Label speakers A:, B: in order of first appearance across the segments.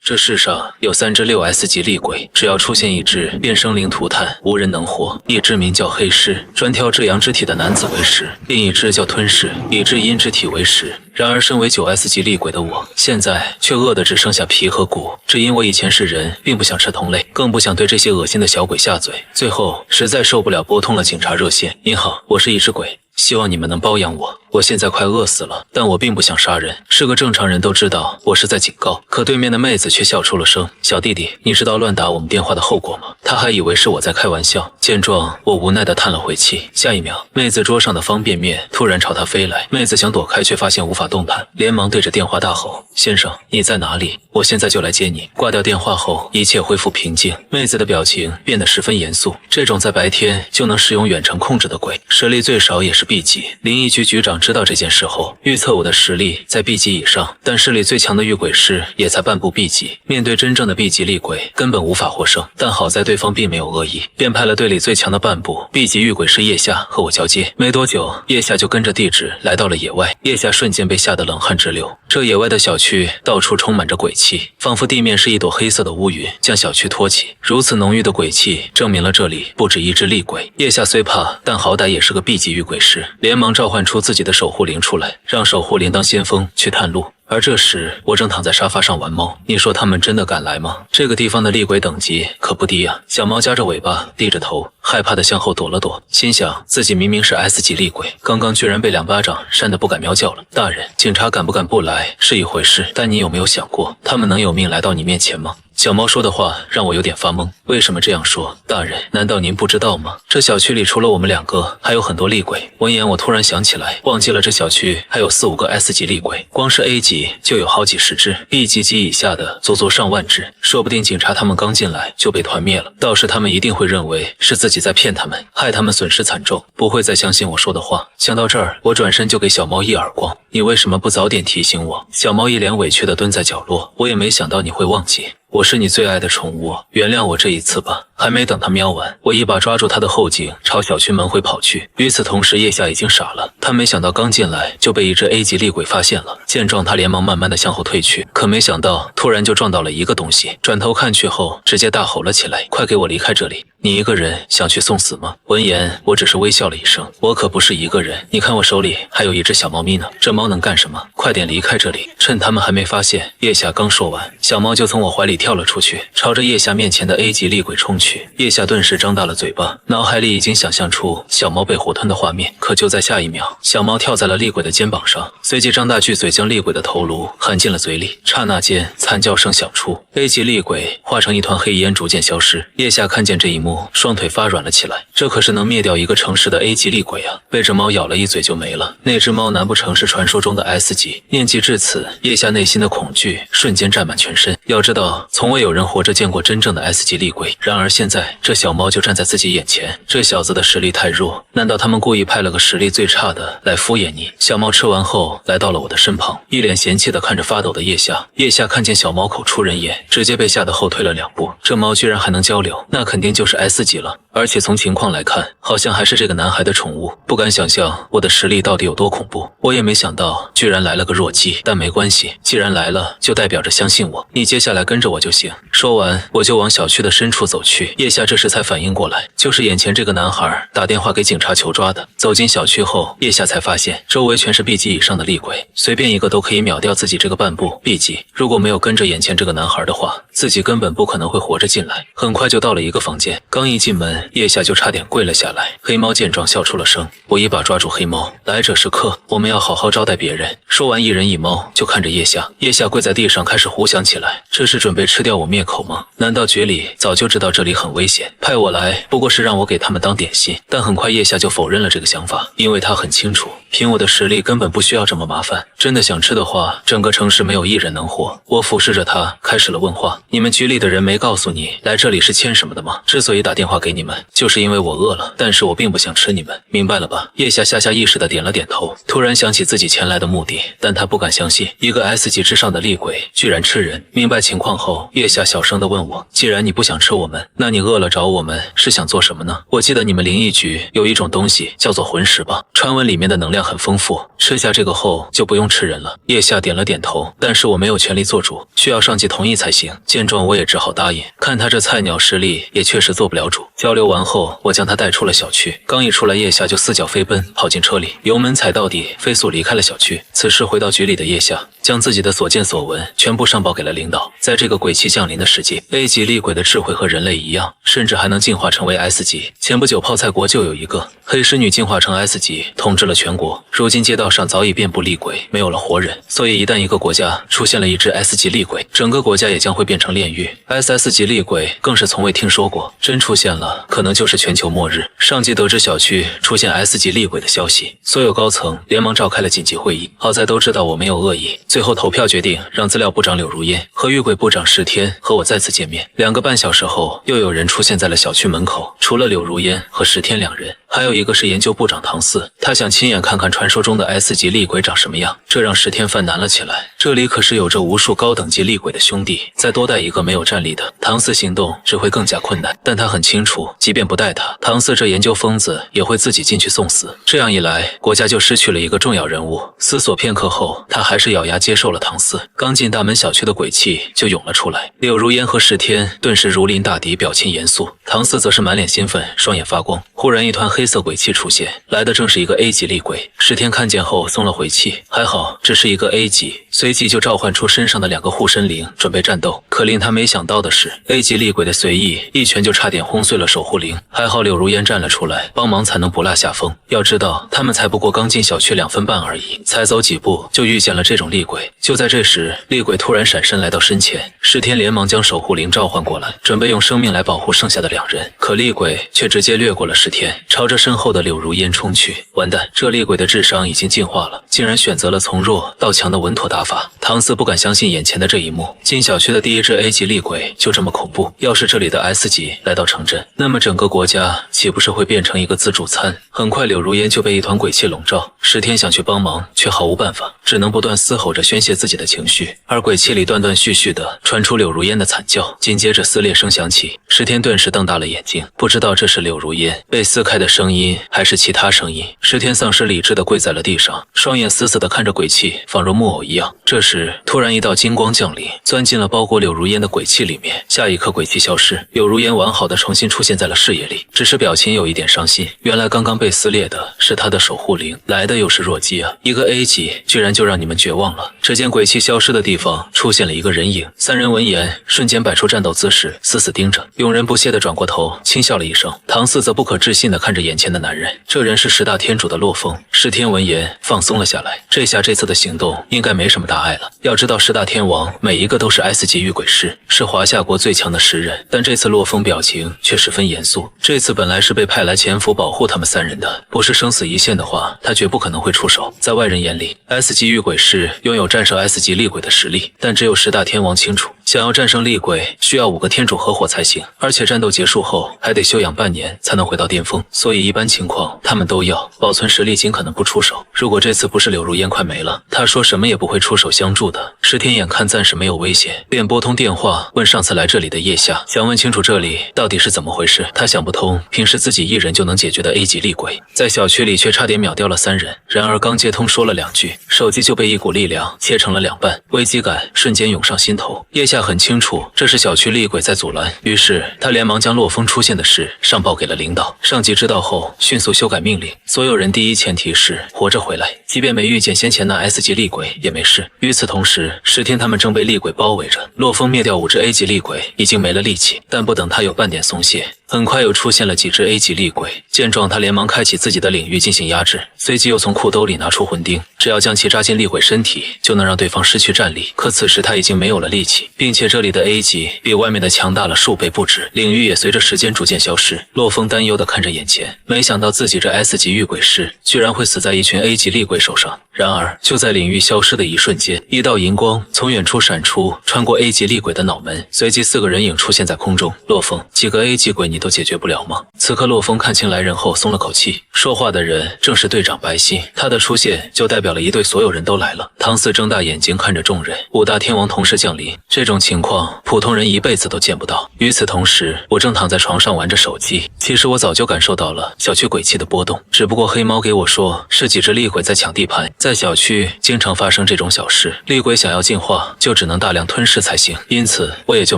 A: 这世上有3只6S 级厉鬼，只要出现一只，便生灵涂炭，无人能活。一只名叫黑狮，专挑至阳之体的男子为食；另一只叫吞噬，以至阴之体为食。然而身为9S 级厉鬼的我，现在却饿得只剩下皮和骨，只因我以前是人，并不想吃同类，更不想对这些恶心的小鬼下嘴。最后实在受不了，拨通了警察热线。您好，我是一只鬼，希望你们能包养我。我现在快饿死了，但我并不想杀人。是个正常人都知道我是在警告，可对面的妹子却笑出了声。小弟弟，你知道乱打我们电话的后果吗？他还以为是我在开玩笑。见状，我无奈地叹了回气。下一秒，妹子桌上的方便面突然朝他飞来，妹子想躲开，却发现无法动弹，连忙对着电话大吼：“先生，你在哪里？我现在就来接你。”挂掉电话后，一切恢复平静，妹子的表情变得十分严肃。这种在白天就能使用远程控制的鬼，实力最少也是 B 级。灵异局局长知道这件事后，预测我的实力在 B 级以上，但实力最强的御鬼师也才半步 B 级。面对真正的 B 级厉鬼，根本无法获胜。但好在对方并没有恶意，便派了队里最强的半步 B 级御鬼师叶夏和我交接。没多久，叶夏就跟着地址来到了野外。叶夏瞬间被吓得冷汗直流。这野外的小区到处充满着鬼气，仿佛地面是一朵黑色的乌云将小区托起。如此浓郁的鬼气，证明了这里不止一只厉鬼。叶夏虽怕，但好歹也是个 B 级御鬼师，连忙召唤出自己的守护灵出来，让守护灵当先锋去探路。而这时，我正躺在沙发上玩猫。你说他们真的敢来吗？这个地方的厉鬼等级可不低啊！小猫夹着尾巴，低着头，害怕的向后躲了躲，心想自己明明是 S 级厉鬼，刚刚居然被2巴掌扇得不敢喵叫了。大人，警察敢不敢不来是一回事，但你有没有想过，他们能有命来到你面前吗？小猫说的话让我有点发懵。为什么这样说？大人，难道您不知道吗？这小区里除了我们2个，还有很多厉鬼。闻言，我突然想起来，忘记了这小区还有4、5个 S 级厉鬼，光是 A 级就有好几十只，B 级以下的足上万只。说不定警察他们刚进来就被团灭了，到时他们一定会认为是自己在骗他们，害他们损失惨重，不会再相信我说的话。想到这儿，我转身就给小猫一耳光。你为什么不早点提醒我？小猫一脸委屈地蹲在角落。我也没想到你会忘记。我是你最爱的宠物，原谅我这一次吧。还没等他喵完，我一把抓住他的后颈，朝小区门会跑去。与此同时，叶夏已经傻了，他没想到刚进来就被一只 A 级厉鬼发现了。见状，他连忙慢慢的向后退去，可没想到突然就撞到了一个东西，转头看去后，直接大吼了起来：“快给我离开这里！你一个人想去送死吗？”闻言，我只是微笑了一声，我可不是一个人，你看我手里还有一只小猫咪呢，这猫能干什么？快点离开这里！趁他们还没发现。叶夏刚说完，小猫就从我怀里跳了出去，朝着叶夏面前的 A 级厉鬼冲去。叶夏顿时张大了嘴巴，脑海里已经想象出小猫被活吞的画面。可就在下一秒，小猫跳在了厉鬼的肩膀上，随即张大巨嘴将厉鬼的头颅含进了嘴里。刹那间，惨叫声响出， A 级厉鬼化成一团黑烟逐渐消失。叶夏看见这一幕，双腿发软了起来。这可是能灭掉一个城市的 A 级厉鬼啊！被这猫咬了一嘴就没了。那只猫难不成是传说中的 S 级？念及至此，叶夏内心的恐惧瞬间占满全身。要知道，从未有人活着见过真正的 S 级厉鬼。然而现在，这小猫就站在自己眼前，这小子的实力太弱，难道他们故意派了个实力最差的来敷衍你？小猫吃完后来到了我的身旁，一脸嫌弃地看着发抖的叶夏。叶夏看见小猫口出人言，直接被吓得后退了2步。这猫居然还能交流，那肯定就是 S 级了，而且从情况来看，好像还是这个男孩的宠物。不敢想象我的实力到底有多恐怖。我也没想到居然来了个弱鸡，但没关系，既然来了就代表着相信我，你接下来跟着我就行。说完，我就往小区的深处走去。叶夏这时才反应过来，就是眼前这个男孩打电话给警察求抓的。走进小区后，叶夏才发现周围全是 B 级以上的厉鬼，随便一个都可以秒掉自己这个半步 B 级。如果没有跟着眼前这个男孩的话，自己根本不可能会活着进来。很快就到了一个房间，刚一进门，叶夏就差点跪了下来。黑猫见状笑出了声，我一把抓住黑猫，来者是客，我们要好好招待别人。说完，一人一猫就看着叶夏。叶夏跪在地上开始胡想起来，这是准备吃掉我灭口吗？难道局里早就知道这里很危险，派我来不过是让我给他们当点心？但很快叶夏就否认了这个想法，因为他很清楚，凭我的实力根本不需要这么麻烦。真的想吃的话，整个城市没有一人能活。我俯视着他，开始了问话：你们局里的人没告诉你来这里是签什么的吗？之所以打电话给你们，们，就是因为我饿了，但是我并不想吃你们，明白了吧？叶夏下意识地点了点头，突然想起自己前来的目的，但他不敢相信一个 S 级之上的厉鬼居然吃人。明白情况后，叶夏小声地问我，既然你不想吃我们，那你饿了找我们是想做什么呢？我记得你们灵异局有一种东西叫做魂石吧，传闻里面的能量很丰富，吃下这个后就不用吃人了。叶夏点了点头，但是我没有权利做主，需要上级同意才行。见状我也只好答应，看他这菜鸟实力也确实做不了主。交流完后，我将他带出了小区，刚一出来，叶夏就四脚飞奔跑进车里，油门踩到底，飞速离开了小区。此时回到局里的叶夏将自己的所见所闻全部上报给了领导。在这个鬼气降临的世界， A 级厉鬼的智慧和人类一样，甚至还能进化成为 S 级。前不久泡菜国就有一个黑狮女进化成 S 级，统治了全国。如今街道上早已遍布厉鬼，没有了活人，所以一旦一个国家出现了一只 S 级厉鬼，整个国家也将会变成炼狱。SS 级厉鬼更是从未听说过，真出现了，可能就是全球末日。上级得知小区出现 S 级厉鬼的消息，所有高层连忙召开了紧急会议。好在都知道我没有恶意，最后投票决定让资料部长柳如烟和遇鬼部长石天和我再次见面。2个半小时后，又有人出现在了小区门口，除了柳如烟和石天2人，还有一个是研究部长唐四，他想亲眼看看传说中的 S 级厉鬼长什么样，这让石天犯难了起来。这里可是有着无数高等级厉鬼的兄弟，再多带一个没有战力的，唐四行动只会更加困难。但他很清楚，即便不带他，唐四这研究疯子也会自己进去送死。这样一来，国家就失去了一个重要人物。思索片刻后，他还是咬牙接受了唐四。刚进大门，小区的鬼气就涌了出来。柳如烟和石天顿时如临大敌，表情严肃。唐四则是满脸兴奋，双眼发光。忽然一团黑色鬼气出现，来的正是一个 A 级厉鬼。石天看见后松了回气，还好只是一个 A 级，随即就召唤出身上的2个护身灵，准备战斗。可令他没想到的是， A 级厉鬼的随意一拳就差点轰碎了守护灵，还好柳如烟站了出来帮忙，才能不落下风。要知道他们才不过刚进小区2分半而已，才走几步就遇见了这种厉鬼。就在这时，厉鬼突然闪身来到身前，石天连忙将守护灵召唤过来，准备用生命来保护剩下的2人。可厉鬼却直接掠过了石天，朝着身后的柳如烟冲去。完蛋，这厉鬼的智商已经进化了，竟然选择了从弱到强的稳妥打法。唐四不敢相信眼前的这一幕，进小区的第一只 A 级厉鬼就这么恐怖，要是这里的 S 级来到城镇，那么整个国家岂不是会变成一个自助餐？很快柳如烟就被一团鬼气笼罩，石天想去帮忙却毫无办法，只能不断嘶吼着宣泄自己的情绪，而鬼气里断断续续的传出柳如烟的惨叫。紧接着撕裂声响起，石天顿时瞪大了眼睛，不知道这是柳如烟被撕开的声音还是其他声音。石天丧失理智的跪在了地上，双眼死死地看着鬼气，仿若木偶一样。这时突然一道金光降临，钻进了包裹柳如烟的鬼气里面，下一刻鬼气消失，柳如烟完好的重新出现在了视野里，只是表情有一点伤心。原来刚刚被撕裂的是他的守护灵，来的又是弱鸡啊，一个 A 级居然就让你们绝望了。只见鬼气消失的地方出现了一个人影，3人闻言瞬间摆出战斗姿势，死死盯着。佣人不屑地转过头轻笑了一声，唐四则不可置信地看着眼前的男人，这人是10大天主的洛风。石天闻言放松了下来，这下这次的行动应该没什么大碍了。要知道10大天王每一个都是 S 级遇鬼师，是华夏国最强的10人，但这次洛风表情却十分严肃。这次本来是被派来潜伏保护他们3人的，不是生死一线的话，他绝不可能会出手。在外人眼里， S 级遇鬼师拥有战胜 S 级厉鬼的实力，但只有10大天王清楚，想要战胜厉鬼需要5个天主合伙才行，而且战斗结束后还得休养半年才能回到巅峰，所以一般情况他们都要保存实力，尽可能不出手。如果这次不是柳如烟快没了，他说什么也不会出手相助的。石天眼看暂时没有危险，便拨通电话问上次来这里的叶夏，想问清楚这里到底是怎么回事。他想不通，平时自己一人就能解决的 A 级厉鬼，在小区里却差点秒掉了3人。然而刚接通说了2句，手机就被一股力量切成了2半，危机感瞬间涌上心头。叶夏很清楚这是小区厉鬼在阻拦，于是他连忙将洛风出现的事上报给了领导。上级知道后迅速修改命令，所有人第一前提是活着回来，即便没遇见先前那 S 级厉鬼也没事。与此同时，石天他们正被厉鬼包围着，洛风灭掉5只 A 级厉鬼已经没了力气，但不等他有半点松懈，很快又出现了几只 A 级厉鬼。见状，他连忙开启自己的领域进行压制，随即又从裤兜里拿出魂钉，只要将其扎进厉鬼身体，就能让对方失去战力。可此时他已经没有了力气，并且这里的 A 级比外面的强大了数倍不止，领域也随着时间逐渐消失。洛风担忧地看着眼前，没想到自己这 S 级遇鬼师居然会死在一群 A 级厉鬼手上。然而就在领域消失的一瞬间，一道银光从远处闪出，穿过 A 级厉鬼的脑门，随即4个人影出现在空中。洛风，几个 A 级鬼你都解决不了吗？此刻洛风看清来人后松了口气，说话的人正是队长白心，他的出现就代表了一队所有人都来了。唐四睁大眼睛看着众人，五大天王同时降临，这种情况普通人一辈子都见不到。与此同时，我正躺在床上玩着手机，其实我早就感受到了小区鬼气的波动，只不过黑猫给我说是几只厉鬼在抢地盘，在小区经常发生这种小事，厉鬼想要进化就只能大量吞噬才行，因此我也就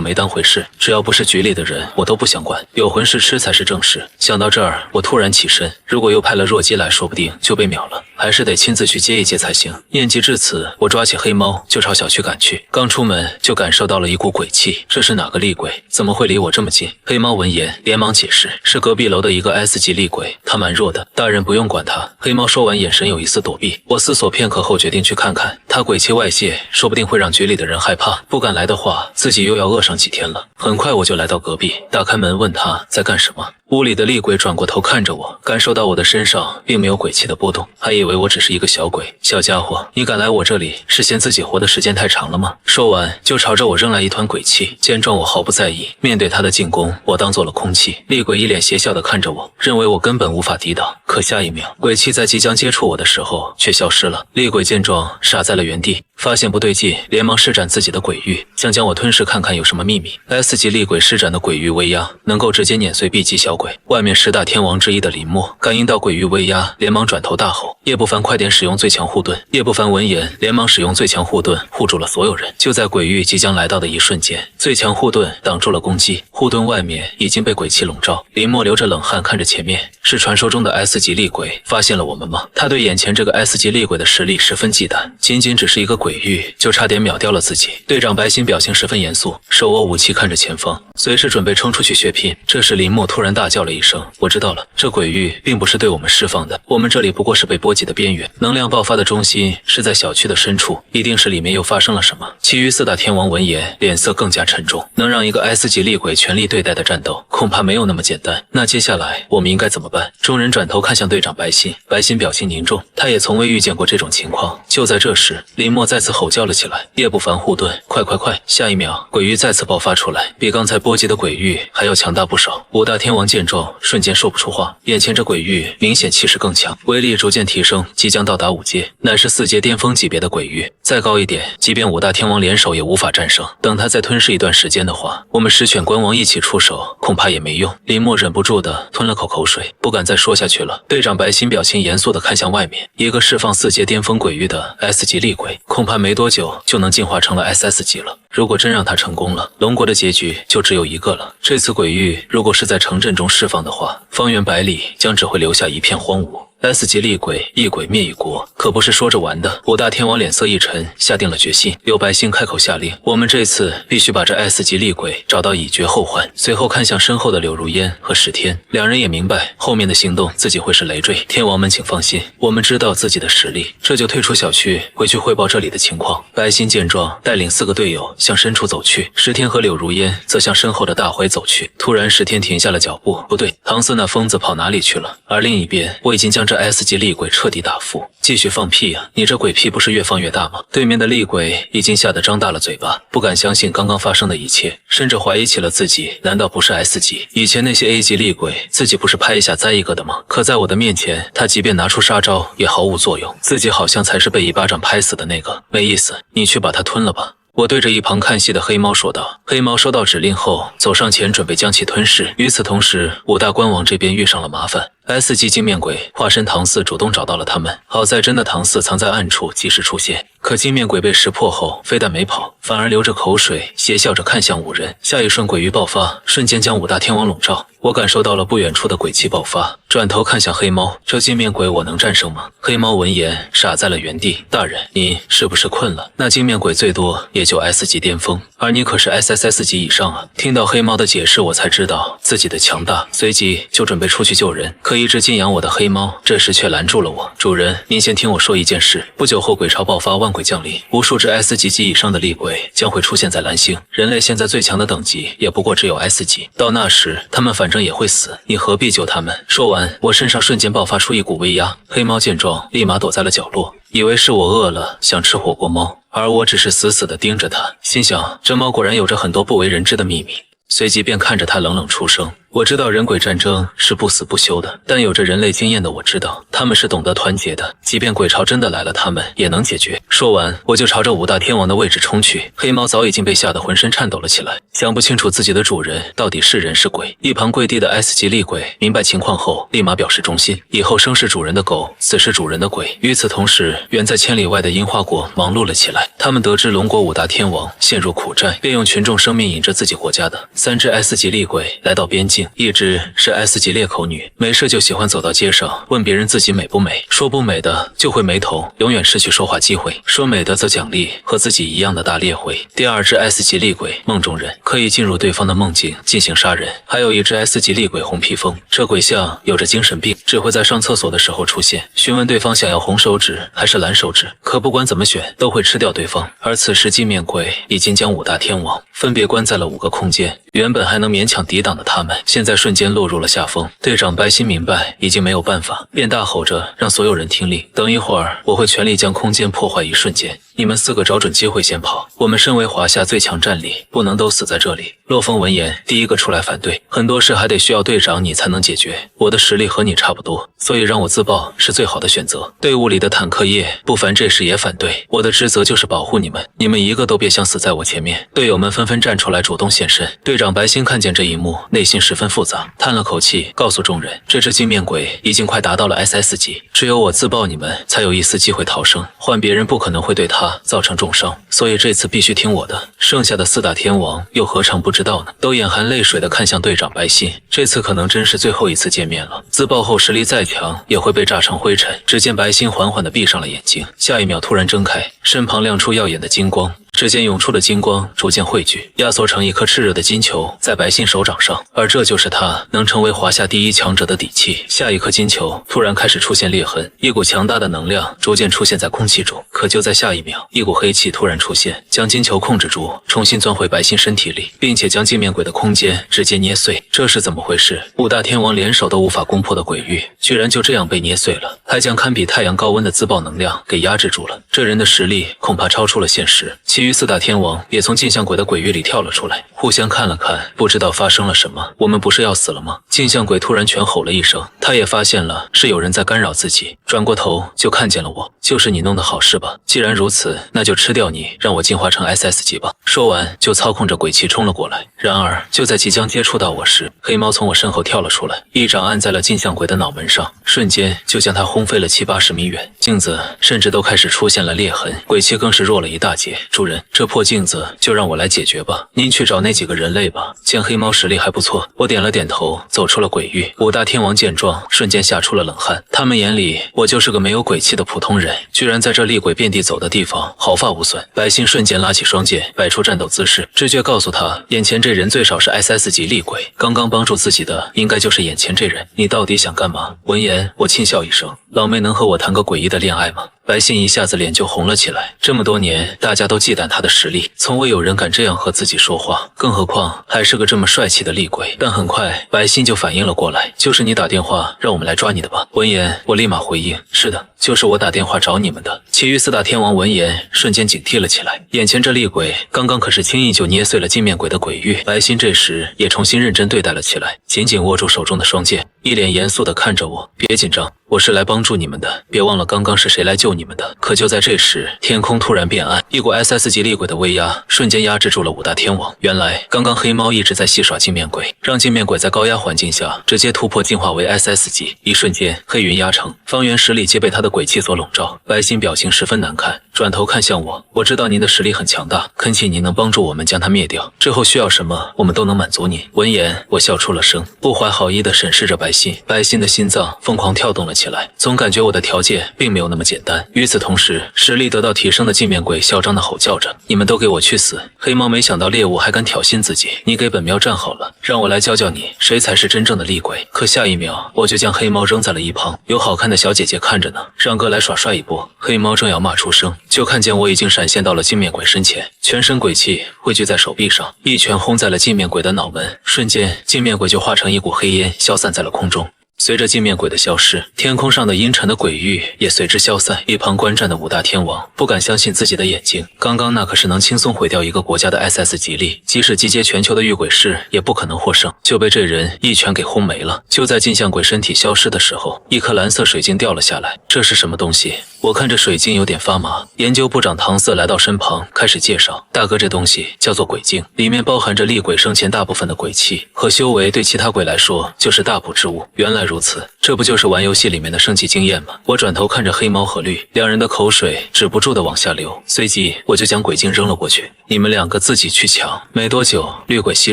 A: 没当回事，只要不是局里的人我都不想管，有魂师吃才是正事。想到这儿，我突然起身，如果又派了弱鸡来，说不定就被秒了，还是得亲自去接一接才行。念及至此，我抓起黑猫就朝小区赶去，刚出门就感受到了一股鬼气，这是哪个厉鬼？怎么会离我这么近？黑猫闻言连忙解释，是隔壁楼的一个 S 级厉鬼，他蛮弱的，大人不用管他。黑猫说完，眼神有一丝躲避。我思索片刻后决定去看看，他鬼气外泄，说不定会让局里的人害怕，不敢来的话，自己又要饿上几天了。很快我就来到隔壁，打开门问他在干什么。屋里的厉鬼转过头看着我，感受到我的身上并没有鬼气的波动，还以为我只是一个小鬼。小家伙，你敢来我这里，是嫌自己活的时间太长了吗？说完就朝着我扔来一团鬼气。见状我毫不在意，面对他的进攻，我当做了空气。厉鬼一脸邪笑的看着我，认为我根本无法抵挡。可下一秒，鬼气在即将接触我的时候却消失了。厉鬼见状傻在了原地，发现不对劲，连忙施展自己的鬼域，想将我吞噬看看有什么秘密。S 级厉鬼施展的鬼域威压能够直接碾碎 B 级小鬼。外面10大天王之一的林默感应到鬼域威压，连忙转头大吼：叶不凡快点使用最强护盾！叶不凡闻言连忙使用最强护盾护住了所有人。就在鬼域即将来到的一瞬间，最强护盾挡住了攻击，护盾外面已经被鬼气笼罩。林默流着冷汗看着前面，是传说中的 S 级厉鬼发现了我们吗？他对眼前这个 S 级厉鬼的实力十分忌惮，仅仅只是一个鬼域就差点秒掉了自己。队长白心表情十分严肃，手握武器看着前方，随时准备冲出去血拼。这时林默突然大叫了一声：我知道了，这鬼域并不是对我们释放的，我们这里不过是被波及的边缘，能量爆发的中心是在小区的深处，一定是里面又发生了什么。其余4大天王闻言脸色更加沉重，能让一个 S 级厉鬼全力对待的战斗恐怕没有那么简单，那接下来我们应该怎么办？众人转头看向队长白心，白心表情凝重，他也从未遇见过这种情况。就在这时，林默再次吼叫了起来：叶不凡护盾，快快快！下一秒鬼域再次爆发出来，比刚才波及的鬼域还要强大不少。5大天王见状瞬间说不出话，眼前这鬼域明显气势更强，威力逐渐提升，即将到达5阶，乃是4阶巅峰级别的鬼域，再高一点，即便5大天王联手也无法战胜。等他再吞噬一段时间的话，我们十犬关王一起出手恐怕也没用。林默忍不住的吞了口水，不敢再说下去了。队长白心表情严肃的看向外面，一个释放4阶巅峰鬼域的 S 级厉鬼，恐怕没多久就能进化成了 SS 级了。如果真让他成功了，龙国的结局就只有一个了。这次鬼域如果是在城镇中释放的话，方圆百里将只会留下一片荒芜。S 级厉鬼，一鬼灭一国，可不是说着玩的。5大天王脸色一沉，下定了决心。刘白星开口下令：我们这次必须把这 S 级厉鬼找到，以绝后患。随后看向身后的柳如烟和石天，两人也明白后面的行动自己会是累赘。天王们请放心，我们知道自己的实力，这就退出小区，回去汇报这里的情况。白星见状，带领4个队友向深处走去，石天和柳如烟则向身后的大槐走去。突然石天停下了脚步，不对，唐四那疯子跑哪里去了？而另一边，我已经将这 S 级厉鬼彻底打服。继续放屁啊！你这鬼屁不是越放越大吗？对面的厉鬼已经吓得张大了嘴巴，不敢相信刚刚发生的一切，甚至怀疑起了自己难道不是 S 级？以前那些 A 级厉鬼自己不是拍一下栽一个的吗？可在我的面前，他即便拿出杀招也毫无作用，自己好像才是被一巴掌拍死的那个。没意思，你去把他吞了吧。我对着一旁看戏的黑猫说道。黑猫收到指令后走上前准备将其吞噬。与此同时，5大官王这边遇上了麻烦。S 级镜面鬼化身唐四主动找到了他们，好在真的唐四藏在暗处及时出现。可镜面鬼被识破后非但没跑，反而流着口水邪笑着看向5人。下一瞬鬼域爆发，瞬间将5大天王笼罩。我感受到了不远处的鬼气爆发，转头看向黑猫，这镜面鬼我能战胜吗？黑猫闻言傻在了原地。大人，你是不是困了？那镜面鬼最多也就 S 级巅峰，而你可是 SSS 级以上啊。听到黑猫的解释，我才知道自己的强大，随即就准备出去救人。可一直敬仰我的黑猫这时却拦住了我。主人，您先听我说一件事，不久后鬼潮爆发，万鬼降临，无数只 S 级及以上的厉鬼将会出现在蓝星，人类现在最强的等级也不过只有 S 级，到那时他们反正也会死，你何必救他们？说完，我身上瞬间爆发出一股威压。黑猫见状立马躲在了角落，以为是我饿了想吃火锅猫，而我只是死死地盯着它，心想这猫果然有着很多不为人知的秘密，随即便看着它冷冷出声。我知道人鬼战争是不死不休的，但有着人类经验的我知道，他们是懂得团结的，即便鬼潮真的来了，他们也能解决。说完，我就朝着五大天王的位置冲去。黑猫早已经被吓得浑身颤抖了起来，想不清楚自己的主人到底是人是鬼。一旁跪地的 S 级厉鬼明白情况后，立马表示忠心，以后生是主人的狗，死是主人的鬼。与此同时，远在千里外的樱花国忙碌了起来。他们得知龙国五大天王陷入苦战，便用群众生命引着自己国家的3只 S 级厉鬼来到边境。一只是 S 级裂口女，没事就喜欢走到街上问别人自己美不美，说不美的就会没头，永远失去说话机会；说美的则奖励和自己一样的大猎回。第二只 S 级厉鬼梦中人，可以进入对方的梦境进行杀人。还有一只 S 级厉鬼红披风，这鬼像有着精神病，只会在上厕所的时候出现，询问对方想要红手指还是蓝手指，可不管怎么选都会吃掉对方。而此时镜面鬼已经将五大天王分别关在了5个空间，原本还能勉强抵挡的他们，现在瞬间落入了下风。队长白心明白已经没有办法，便大吼着让所有人听令，等一会儿我会全力将空间破坏，一瞬间你们4个找准机会先跑，我们身为华夏最强战力，不能都死在这里。洛风闻言第一个出来反对，很多事还得需要队长你才能解决，我的实力和你差不多，所以让我自爆是最好的选择。队伍里的坦克叶不凡这时也反对，我的职责就是保护你们，你们一个都别想死在我前面。队友们纷纷站出来主动现身。队长白心看见这一幕，内心十分复杂，叹了口气告诉众人，这只镜面鬼已经快达到了 SS 级，只有我自爆你们才有一丝机会逃生，换别人不可能会对他造成重伤，所以这次必须听我的。剩下的4大天王又何尝不知道呢？都眼含泪水地看向队长白心，这次可能真是最后一次见面了，自爆后实力再强也会被炸成灰尘。只见白心缓缓地闭上了眼睛，下一秒突然睁开，身旁亮出耀眼的金光，指尖涌出的金光逐渐汇聚，压缩成一颗炽热的金球在白心手掌上，而这就是他能成为华夏第一强者的底气。下一颗金球突然开始出现裂痕，一股强大的能量逐渐出现在空气中，可就在下一秒，一股黑气突然出现，将金球控制住，重新钻回白心身体里，并且将镜面鬼的空间直接捏碎。这是怎么回事？五大天王联手都无法攻破的鬼域，居然就这样被捏碎了，还将堪比太阳高温的自爆能量给压制住了。这人的实力恐怕超出了现实。其余4大天王也从镜像鬼的鬼域里跳了出来，互相看了看，不知道发生了什么。我们不是要死了吗？镜像鬼突然全吼了一声，他也发现了是有人在干扰自己，转过头就看见了我，就是你弄的好事吧？既然如此，那就吃掉你，让我进化成 SS 级吧。说完就操控着鬼气冲了过来。然而就在即将接触到我时，黑猫从我身后跳了出来，一掌按在了镜像鬼的脑门上，瞬间就将他轰飞了70-80米远，镜子甚至都开始出现了裂痕，鬼气更是弱了一大截。主人，这破镜子就让我来解决吧，您去找那几个人类吧。见黑猫实力还不错，我点了点头，走出了鬼域。五大天王见状，瞬间吓出了冷汗，他们眼里我就是个没有鬼气的普通人，居然在这厉鬼遍地走的地方毫发无损。白心瞬间拉起双剑，摆出战斗姿势，直觉告诉他，眼前这人最少是 SS 级厉鬼，刚刚帮助自己的应该就是眼前这人，你到底想干嘛？闻言我轻笑一声，老妹能和我谈个诡异的恋爱吗？白心一下子脸就红了起来，这么多年大家都忌惮他的实力，从未有人敢这样和自己说话，更何况还是个这么帅气的厉鬼。但很快白心就反应了过来，就是你打电话让我们来抓你的吧？闻言我立马回应，是的，就是我打电话找你们的。其余4大天王闻言瞬间警惕了起来，眼前这厉鬼刚刚可是轻易就捏碎了镜面鬼的鬼域。白心这时也重新认真对待了起来，紧紧握住手中的双剑，一脸严肃地看着我，别紧张，我是来帮助你们的，别忘了刚刚是谁来救你们的。可就在这时，天空突然变暗，一股 SS 级厉鬼的威压瞬间压制住了五大天王。原来刚刚黑猫一直在戏耍镜面鬼，让镜面鬼在高压环境下直接突破进化为 SS 级，一瞬间黑云压城，方圆10里皆被他的鬼气所笼罩。白心表情十分难看，转头看向我，我知道您的实力很强大，恳请您能帮助我们将他灭掉，之后需要什么我们都能满足您。闻言我笑出了声，不怀好意地审视着白心，白心的心脏疯狂跳动了起来，总感觉我的条件并没有那么简单。与此同时，实力得到提升的镜面鬼嚣张地吼叫着，你们都给我去死！黑猫没想到猎物还敢挑衅自己，你给本喵站好了，让我来教教你谁才是真正的厉鬼。可下一秒我就将黑猫扔在了一旁，有好看的小姐姐看着呢，让哥来耍帅一波。黑猫正要骂出声，就看见我已经闪现到了镜面鬼身前，全身鬼气汇聚在手臂上，一拳轰在了镜面鬼的脑门，瞬间镜面鬼就化成一股黑烟消散在了空中。随着镜面鬼的消失，天空上的阴沉的鬼域也随之消散。一旁观战的五大天王不敢相信自己的眼睛，刚刚那可是能轻松毁掉一个国家的 SS 级力，即使集结全球的御鬼师也不可能获胜，就被这人一拳给轰没了。就在镜像鬼身体消失的时候，一颗蓝色水晶掉了下来。这是什么东西？我看这水晶有点发麻。研究部长唐瑟来到身旁，开始介绍：大哥，这东西叫做鬼镜，里面包含着厉鬼生前大部分的鬼气和修为，对其他鬼来说就是大补之物。原来如此，这不就是玩游戏里面的升级经验吗？我转头看着黑猫和绿，两人的口水止不住的往下流，随即我就将鬼镜扔了过去，你们两个自己去抢。没多久，绿鬼吸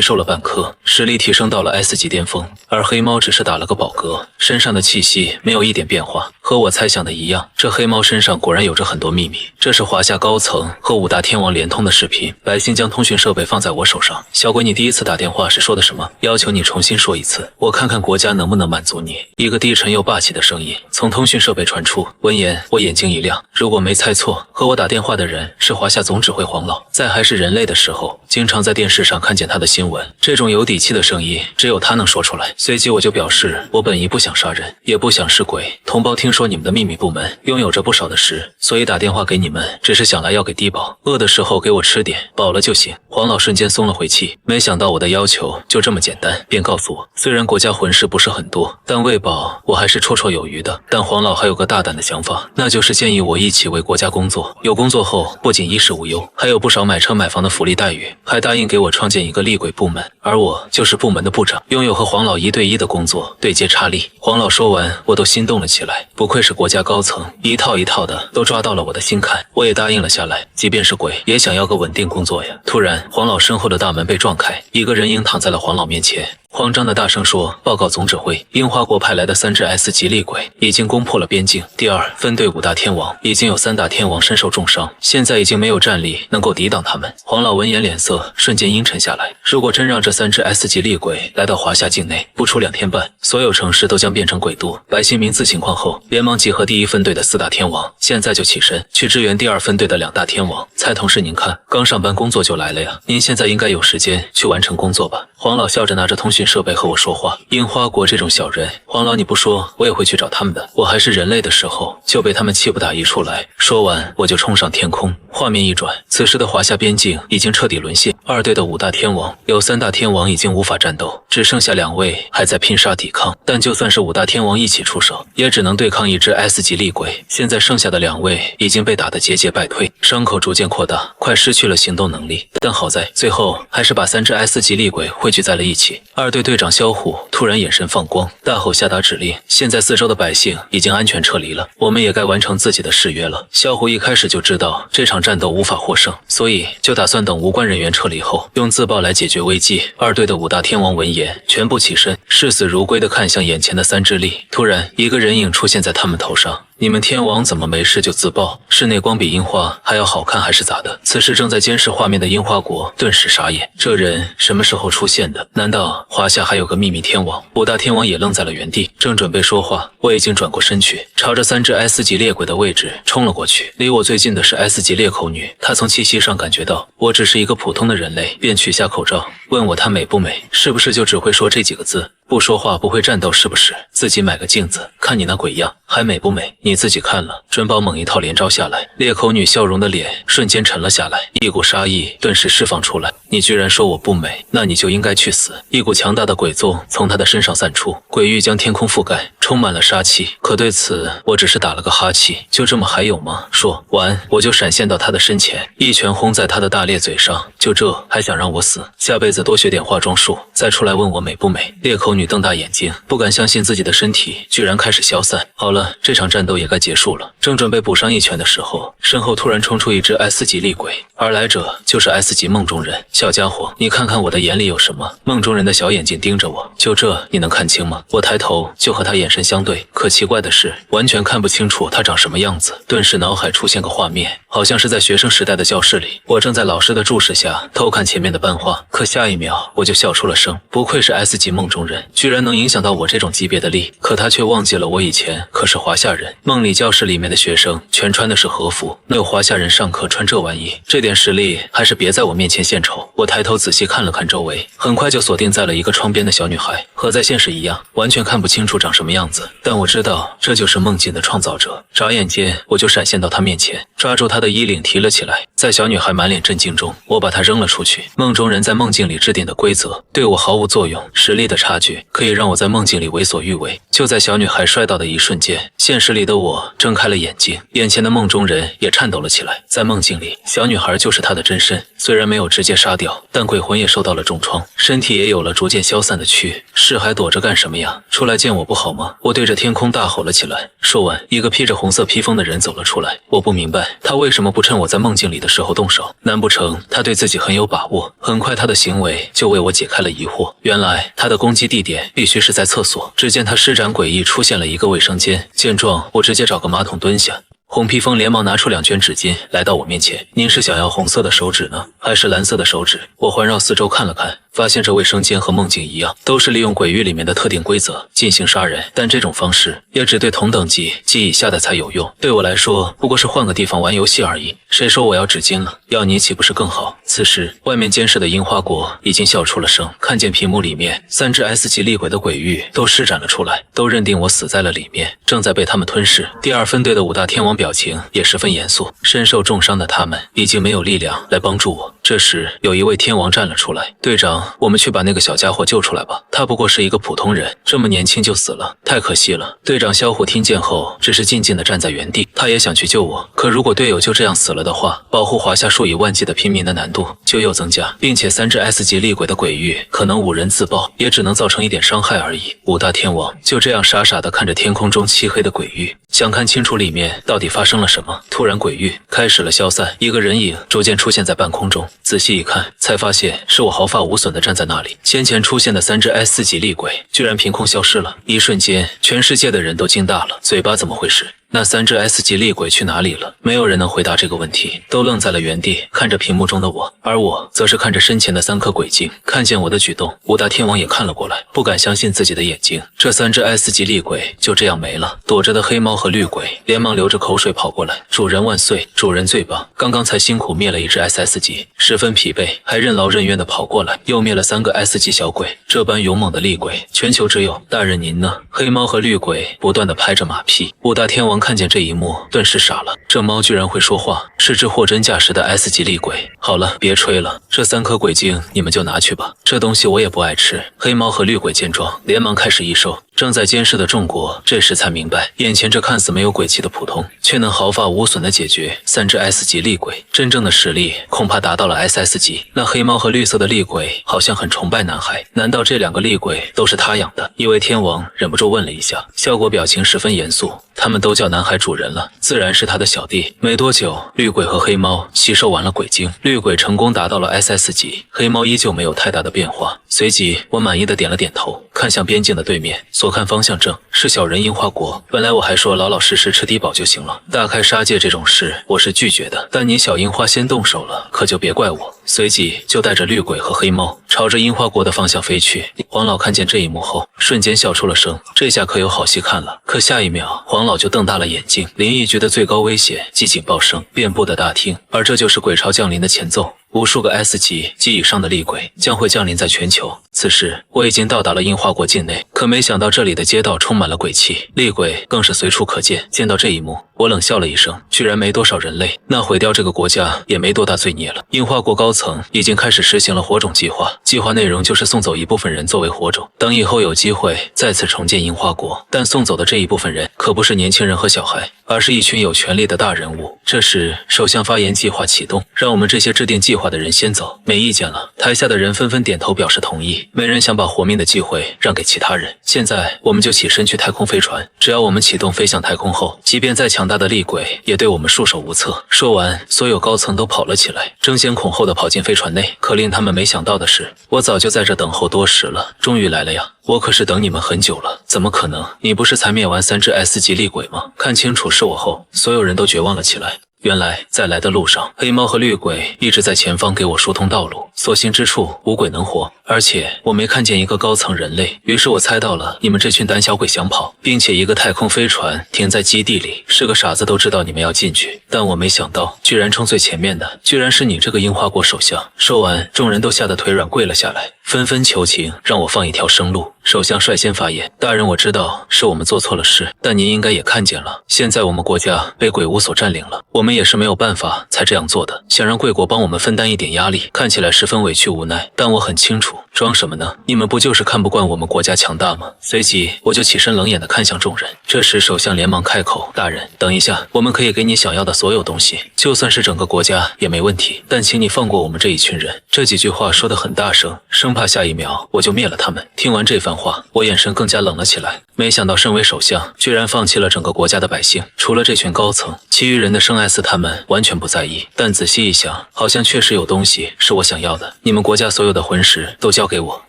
A: 收了半颗，实力提升到了 S 级巅峰，而黑猫只是打了个饱嗝，身上的气息没有一点变化，和我猜想的一样，这黑猫身上果然有着很多秘密。这是华夏高层和五大天王联通的视频，白星将通讯设备放在我手上。小鬼，你第一次打电话是说的什么？要求你重新说一次，我看看国家能不能满足你。一个低沉又霸气的声音从通讯设备传出。闻言，我眼睛一亮，如果没猜错，和我打电话的人是华夏总指挥黄老，在还是人类的时候，经常在电视上看见他的新闻。这种有底气的声音，只有他能说出来。随即我就表示，我本意不想杀人，也不想是鬼。同胞听说你们的秘密部门拥有着不少的食，所以打电话给你们，只是想来要给低保，饿的时候给我吃点，饱了就行。黄老瞬间松了回气，没想到我的要求就这么简单，便告诉我，虽然国家魂师不是很多，但喂饱我还是绰绰有余的。但黄老还有个大胆的想法，那就是建议我一起为国家工作，有工作后不仅衣食无忧，还有不少买车买房的福利待遇，还答应给我创建一个厉鬼部门，而我就是部门的部长，拥有和黄老1对1的工作，对接差力。黄老说完，我都心动了起来，不愧是国家高层，一套一套的都抓到了我的心坎，我也答应了下来，即便是鬼也想要个稳定工作呀。突然，黄老身后的大门被撞开，一个人影躺在了黄老面前，慌张的大声说：报告总指挥，樱花国派来的3只 S 级厉鬼已经攻破了边境，第2分队5大天王已经有3大天王身受重伤，现在已经没有战力能够抵挡他们。黄老闻言脸色瞬间阴沉下来，如果真让这3只 S 级厉鬼来到华夏境内，不出2天半，所有城市都将变成鬼都。百姓明自情况后，连忙集合第1分队的4大天王，现在就起身去支援第2分队的2大天王。蔡同事，您看，刚上班工作就来了呀，您现在应该有时间去完成工作吧。黄老笑着拿着通讯设备和我说话，樱花国这种小人，黄老你不说，我也会去找他们的。我还是人类的时候，就被他们气不打一处来。说完，我就冲上天空。画面一转，此时的华夏边境已经彻底沦陷，2队的5大天王有3大天王已经无法战斗，只剩下2位还在拼杀抵抗。但就算是5大天王一起出手，也只能对抗1只 S 级厉鬼。现在剩下的2位已经被打得节节败退，伤口逐渐扩大，快失去了行动能力。但好在最后还是把3只 S 级厉鬼汇聚在了一起。2队队长萧虎突然眼神放光，大吼下达指令：现在四周的百姓已经安全撤离了，我们也该完成自己的誓约了。萧虎一开始就知道这场战斗无法获胜，所以就打算等无关人员撤离后，用自爆来解决危机。2队的5大天王闻言，全部起身，视死如归地看向眼前的3只力。突然，一个人影出现在他们头上。你们天王怎么没事就自爆？室内光比樱花还要好看还是咋的？此时正在监视画面的樱花国顿时傻眼，这人什么时候出现的？难道华夏还有个秘密天王？5大天王也愣在了原地，正准备说话，我已经转过身去，朝着3只 S 级猎鬼的位置冲了过去。离我最近的是 S 级猎口女，她从气息上感觉到我只是一个普通的人类，便取下口罩问我她美不美，是不是就只会说这几个字？不说话不会战斗是不是？自己买个镜子，看你那鬼样，还美不美？你自己看了。准保猛一套连招下来，裂口女笑容的脸瞬间沉了下来，一股杀意顿时释放出来。你居然说我不美，那你就应该去死！一股强大的鬼宗从她的身上散出，鬼域将天空覆盖，充满了杀气。可对此，我只是打了个哈气。就这么还有吗？说完，我就闪现到她的身前，一拳轰在她的大裂嘴上。就这还想让我死？下辈子多学点化妆术，再出来问我美不美。裂口女瞪大眼睛，不敢相信自己的身体居然开始消散。好了，这场战斗也该结束了。正准备补上一拳的时候，身后突然冲出一只 S 级厉鬼，而来者就是 S 级梦中人。小家伙，你看看我的眼里有什么？梦中人的小眼睛盯着我，就这你能看清吗？我抬头就和他眼神相对，可奇怪的是，完全看不清楚他长什么样子。顿时脑海出现个画面，好像是在学生时代的教室里，我正在老师的注视下偷看前面的班画，可下一秒我就笑出了声。不愧是 S 级梦中人，居然能影响到我这种级别的力。可他却忘记了我以前可是华夏人，梦里教室里面的学生全穿的是和服，哪有华夏人上课穿这玩意？这点实力还是别在我面前献丑。我抬头仔细看了看周围，很快就锁定在了一个窗边的小女孩和和在现实一样，完全看不清楚长什么样子。但我知道这就是梦境的创造者。眨眼间，我就闪现到她面前，抓住她的衣领提了起来。在小女孩满脸震惊中，我把她扔了出去。梦中人在梦境里制定的规则对我毫无作用，实力的差距可以让我在梦境里为所欲为。就在小女孩摔倒的一瞬间，现实里的我睁开了眼睛，眼前的梦中人也颤抖了起来。在梦境里，小女孩就是她的真身，虽然没有直接杀掉，但鬼魂也受到了重创，身体也有了逐渐消散的蛆。是还躲着干什么呀？出来见我不好吗？我对着天空大吼了起来。说完，一个披着红色披风的人走了出来。我不明白他为什么不趁我在梦境里的时候动手，难不成他对自己很有把握？很快他的行为就为我解开了疑惑，原来他的攻击地点必须是在厕所。只见他施展诡异，出现了一个卫生间。见状，我直接找个马桶蹲下。红披风连忙拿出2卷纸巾来到我面前。您是想要红色的手指呢，还是蓝色的手指？我环绕四周看了看，发现这卫生间和梦境一样，都是利用鬼域里面的特定规则进行杀人，但这种方式也只对同等级及以下的才有用。对我来说，不过是换个地方玩游戏而已。谁说我要纸巾了？要你岂不是更好？此时，外面监视的樱花国已经笑出了声，看见屏幕里面3只 S 级厉鬼的鬼域都施展了出来，都认定我死在了里面，正在被他们吞噬。第2分队的5大天王表情也十分严肃，身受重伤的他们已经没有力量来帮助我。这时，有一位天王站了出来：“队长，我们去把那个小家伙救出来吧，他不过是一个普通人，这么年轻就死了，太可惜了。”队长萧虎听见后，只是静静地站在原地，他也想去救我，可如果队友就这样死了的话，保护华夏数以万计的平民的难度就又增加，并且3只 S 级厉鬼的鬼域可能5人自爆，也只能造成一点伤害而已。5大天王就这样傻傻地看着天空中漆黑的鬼域，想看清楚里面到底发生了什么。突然，鬼域开始了消散，一个人影逐渐出现在半空中。仔细一看，才发现是我毫发无损地站在那里。先前出现的3只 S 级厉鬼居然凭空消失了，一瞬间，全世界的人都惊大了，嘴巴怎么回事？那3只 S 级厉鬼去哪里了？没有人能回答这个问题，都愣在了原地，看着屏幕中的我，而我则是看着身前的3颗鬼镜。看见我的举动，5大天王也看了过来，不敢相信自己的眼睛，这3只 S 级厉鬼就这样没了。躲着的黑猫和绿鬼连忙流着口水跑过来：“主人万岁，主人最棒！刚刚才辛苦灭了一只 SS 级，十分疲惫，还任劳任怨地跑过来，又灭了3个 S 级小鬼，这般勇猛的厉鬼，全球只有。大人您呢？”黑猫和绿鬼不断地拍着马屁。5大天王看见这一幕，顿时傻了，这猫居然会说话，是只货真价实的 S 级厉鬼。好了，别吹了，这3颗鬼镜你们就拿去吧，这东西我也不爱吃。黑猫和绿鬼见状，连忙开始易收。正在监视的众国这时才明白，眼前这看似没有鬼气的普通，却能毫发无损地解决3只 S 级厉鬼，真正的实力恐怕达到了 SS 级。那黑猫和绿色的厉鬼好像很崇拜男孩，难道这2个厉鬼都是他养的？一位天王忍不住问了一下，效果表情十分严肃。他们都叫男孩主人了，自然是他的小弟。没多久，绿鬼和黑猫吸收完了鬼精，绿鬼成功达到了 SS 级，黑猫依旧没有太大的变化。随即，我满意的点了点头，看向边境的对面，所看方向正是小人樱花国。本来我还说老老实实吃低保就行了，大开杀戒这种事我是拒绝的，但你小樱花先动手了，可就别怪我。随即就带着绿鬼和黑猫朝着樱花国的方向飞去。黄老看见这一幕后，瞬间笑出了声，这下可有好戏看了。可下一秒，黄老就瞪大了眼睛，灵异局的最高危险即警报声遍布的大厅，而这就是鬼潮降临的前奏。无数个 S 级及以上的厉鬼将会降临在全球。此时我已经到达了樱花国境内，可没想到这里的街道充满了鬼气，厉鬼更是随处可见。见到这一幕，我冷笑了一声，居然没多少人类，那毁掉这个国家也没多大罪孽了。樱花国高层已经开始实行了火种计划，计划内容就是送走一部分人作为火种，等以后有机会再次重建樱花国。但送走的这一部分人可不是年轻人和小孩，而是一群有权力的大人物。这时首相发言，计划启动，让我们这些制定计划的人先走。没意见了，台下的人纷纷点头表示同意，没人想把活命的机会让给其他人。现在我们就起身去太空飞船，只要我们启动飞向太空后，即便再强大的厉鬼也对我们束手无策。说完，所有高层都跑了起来，争先恐后的跑进飞船内。可令他们没想到的是，我早就在这等候多时了，终于来了呀！我可是等你们很久了，怎么可能？你不是才灭完3只 S 级厉鬼吗？看清楚是我后，所有人都绝望了起来。原来在来的路上，黑猫和绿鬼一直在前方给我疏通道路，所行之处无鬼能活，而且我没看见一个高层人类。于是我猜到了你们这群胆小鬼想跑，并且一个太空飞船停在基地里，是个傻子都知道你们要进去。但我没想到，居然冲最前面的居然是你这个樱花国首相。说完，众人都吓得腿软跪了下来。纷纷求情，让我放一条生路。首相率先发言：“大人，我知道是我们做错了事，但您应该也看见了，现在我们国家被鬼巫所占领了，我们也是没有办法才这样做的，想让贵国帮我们分担一点压力，看起来十分委屈无奈。但我很清楚，装什么呢？你们不就是看不惯我们国家强大吗？”随即我就起身冷眼地看向众人。这时首相连忙开口：“大人，等一下，我们可以给你想要的所有东西，就算是整个国家也没问题，但请你放过我们这一群人。”这几句话说得很大声，生怕下一秒我就灭了他们。听完这番话，我眼神更加冷了起来。没想到身为首相，居然放弃了整个国家的百姓，除了这群高层，其余人的生爱死他们完全不在意。但仔细一想，好像确实有东西是我想要的。你们国家所有的魂石都交给我，